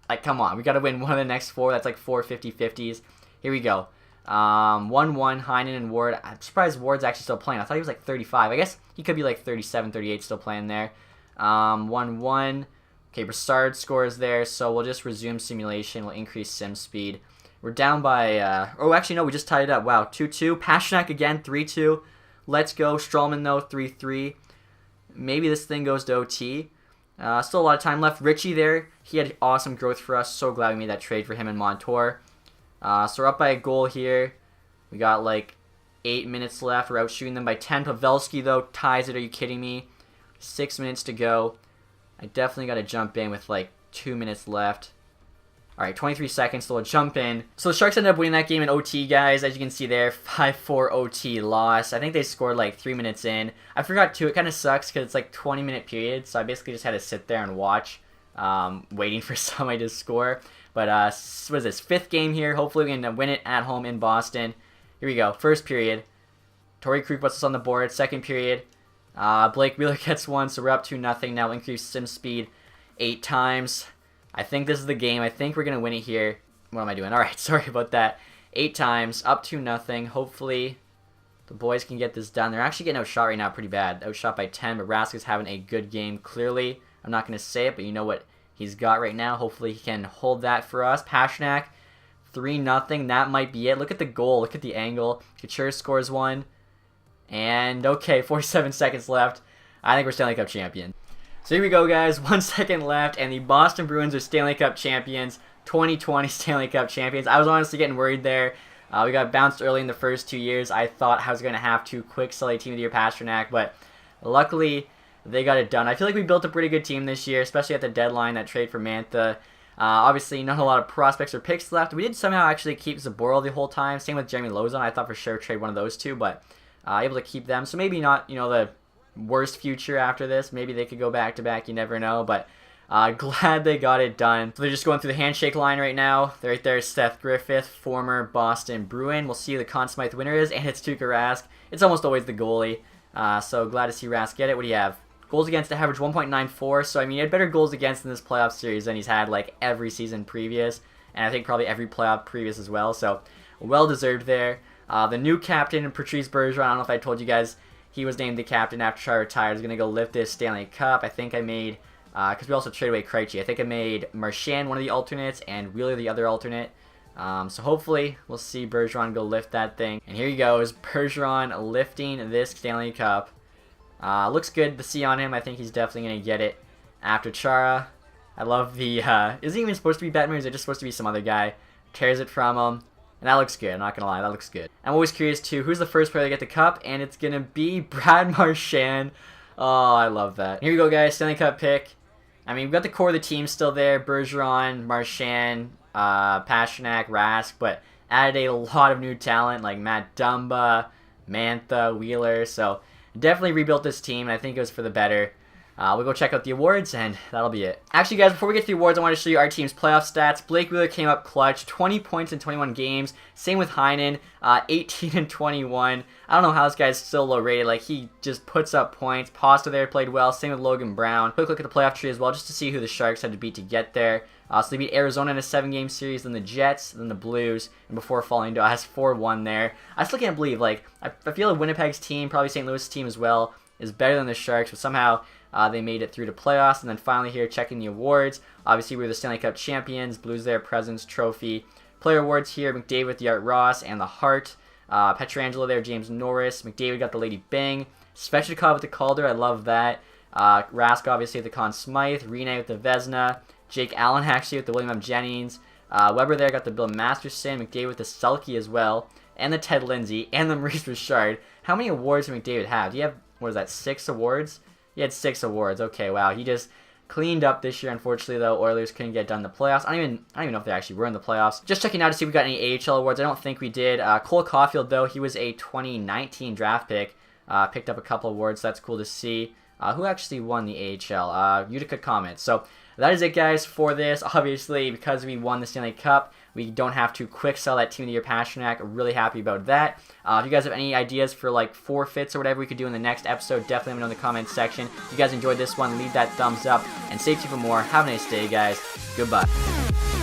like, come on. We got to win one of the next 4. That's like 4 50-50s. Here we go. 1-1, Heinen and Ward. I'm surprised Ward's actually still playing. I thought he was like 35. I guess he could be like 37, 38 still playing there. 1-1. Okay, Brassard scores there, so we'll just resume simulation. We'll increase sim speed. We're down by, oh, actually, no, we just tied it up. Wow, 2-2. Pastrnak again, 3-2. Let's go. Strawman, though, 3-3. Maybe this thing goes to OT. Still a lot of time left. Richie there, he had awesome growth for us. So glad we made that trade for him and Montour. So we're up by a goal here. We got like 8 minutes left. We're out shooting them by 10. Pavelski, though, ties it. Are you kidding me? 6 minutes to go. I definitely got to jump in with like 2 minutes left. Alright, 23 seconds, so we'll jump in. So the Sharks ended up winning that game in OT, guys. As you can see there, 5-4 OT loss. I think they scored like 3 minutes in. I forgot too, it kind of sucks because it's like 20-minute period. So I basically just had to sit there and watch, waiting for somebody to score. But what is this, 5th game here. Hopefully we can win it at home in Boston. Here we go, first period. Torrey Krug puts us on the board. Second period. Blake Wheeler gets 1, so we're up 2-0. Now increase sim speed 8 times. I think this is the game. I think we're going to win it here. What am I doing? Alright, sorry about that. 8 times, up 2-0. Hopefully the boys can get this done. They're actually getting outshot right now pretty bad. Outshot by 10, but Rask is having a good game, clearly. I'm not going to say it, but you know what he's got right now. Hopefully he can hold that for us. Pastrnak, 3-0. That might be it. Look at the goal. Look at the angle. Couture scores 1. And, okay, 47 seconds left. I think we're Stanley Cup champion. So here we go, guys. 1 second left, and the Boston Bruins are Stanley Cup champions. 2020 Stanley Cup champions. I was honestly getting worried there. We got bounced early in the first 2 years. I thought I was going to have to quick sell a team of the year Pastrnak, but luckily they got it done. I feel like we built a pretty good team this year, especially at the deadline, that trade for Mantha. Obviously, not a lot of prospects or picks left. We did somehow actually keep Zaboral the whole time. Same with Jeremy Lozon. I thought for sure trade one of those two, but able to keep them. So maybe not, the worst future after this. Maybe they could go back-to-back. You never know, but glad they got it done. So they're just going through the handshake line right now. Right there is Seth Griffith, former Boston Bruin. We'll see who the Conn Smythe winner is, and it's Tuukka Rask. It's almost always the goalie. So glad to see Rask get it. What do you have? Goals against average 1.94. So, I mean, he had better goals against in this playoff series than he's had, like, every season previous. And I think probably every playoff previous as well. So, well-deserved there. The new captain, Patrice Bergeron, I don't know if I told you guys, he was named the captain after Chara retired. He's going to go lift this Stanley Cup. I think I made, because we also traded away Krejci, I think I made Marchand one of the alternates and Wheeler the other alternate. So hopefully we'll see Bergeron go lift that thing. And here he goes, Bergeron lifting this Stanley Cup. Looks good to see on him. I think he's definitely going to get it after Chara. I love the, isn't he even supposed to be Batman, or is it just supposed to be some other guy? Tears it from him. And that looks good, I'm not going to lie, that looks good. I'm always curious too, who's the first player to get the cup? And it's going to be Brad Marchand. Oh, I love that. Here we go, guys, Stanley Cup pick. I mean, we've got the core of the team still there. Bergeron, Marchand, Pastrnak, Rask, but added a lot of new talent like Matt Dumba, Mantha, Wheeler. So definitely rebuilt this team, and I think it was for the better. We'll go check out the awards, and that'll be it. Actually, guys, before we get to the awards, I want to show you our team's playoff stats. Blake Wheeler came up clutch, 20 points in 21 games. Same with Heinen, 18 and 21. I don't know how this guy's still low rated. Like, he just puts up points. Pasta there played well. Same with Logan Brown. Quick look at the playoff tree as well, just to see who the Sharks had to beat to get there. So they beat Arizona in a 7-game series, then the Jets, then the Blues, and before falling to us, 4-1 there. I still can't believe, like, I feel like Winnipeg's team, probably St. Louis' team as well, is better than the Sharks, but somehow they made it through to playoffs. And then finally here, checking the awards. Obviously, we were the Stanley Cup champions. Blues there, President's Trophy. Player awards here, McDavid with the Art Ross and the Hart. Pietrangelo there, James Norris. McDavid got the Lady Bing. Svechnikov with the Calder, I love that. Rask obviously with the Conn Smythe. Rene with the Vezina. Jake Allen actually with the William M. Jennings. Weber there got the Bill Masterson. McDavid with the Selke as well. And the Ted Lindsay. And the Maurice Richard. How many awards did McDavid have? Do you have, what is that, 6 awards? He had 6 awards. Okay, wow. He just cleaned up this year. Unfortunately, though, Oilers couldn't get done in the playoffs. I don't even know if they actually were in the playoffs. Just checking out to see if we got any AHL awards. I don't think we did. Cole Caulfield, though, he was a 2019 draft pick. Picked up a couple awards, so that's cool to see. Who actually won the AHL? Utica Comets. So that is it, guys, for this. Obviously, because we won the Stanley Cup, we don't have to quick sell that Team of the Year Pastrnak. Really happy about that. If you guys have any ideas for like forfeits or whatever we could do in the next episode, definitely let me know in the comments section. If you guys enjoyed this one, leave that thumbs up and stay tuned for more. Have a nice day, guys. Goodbye.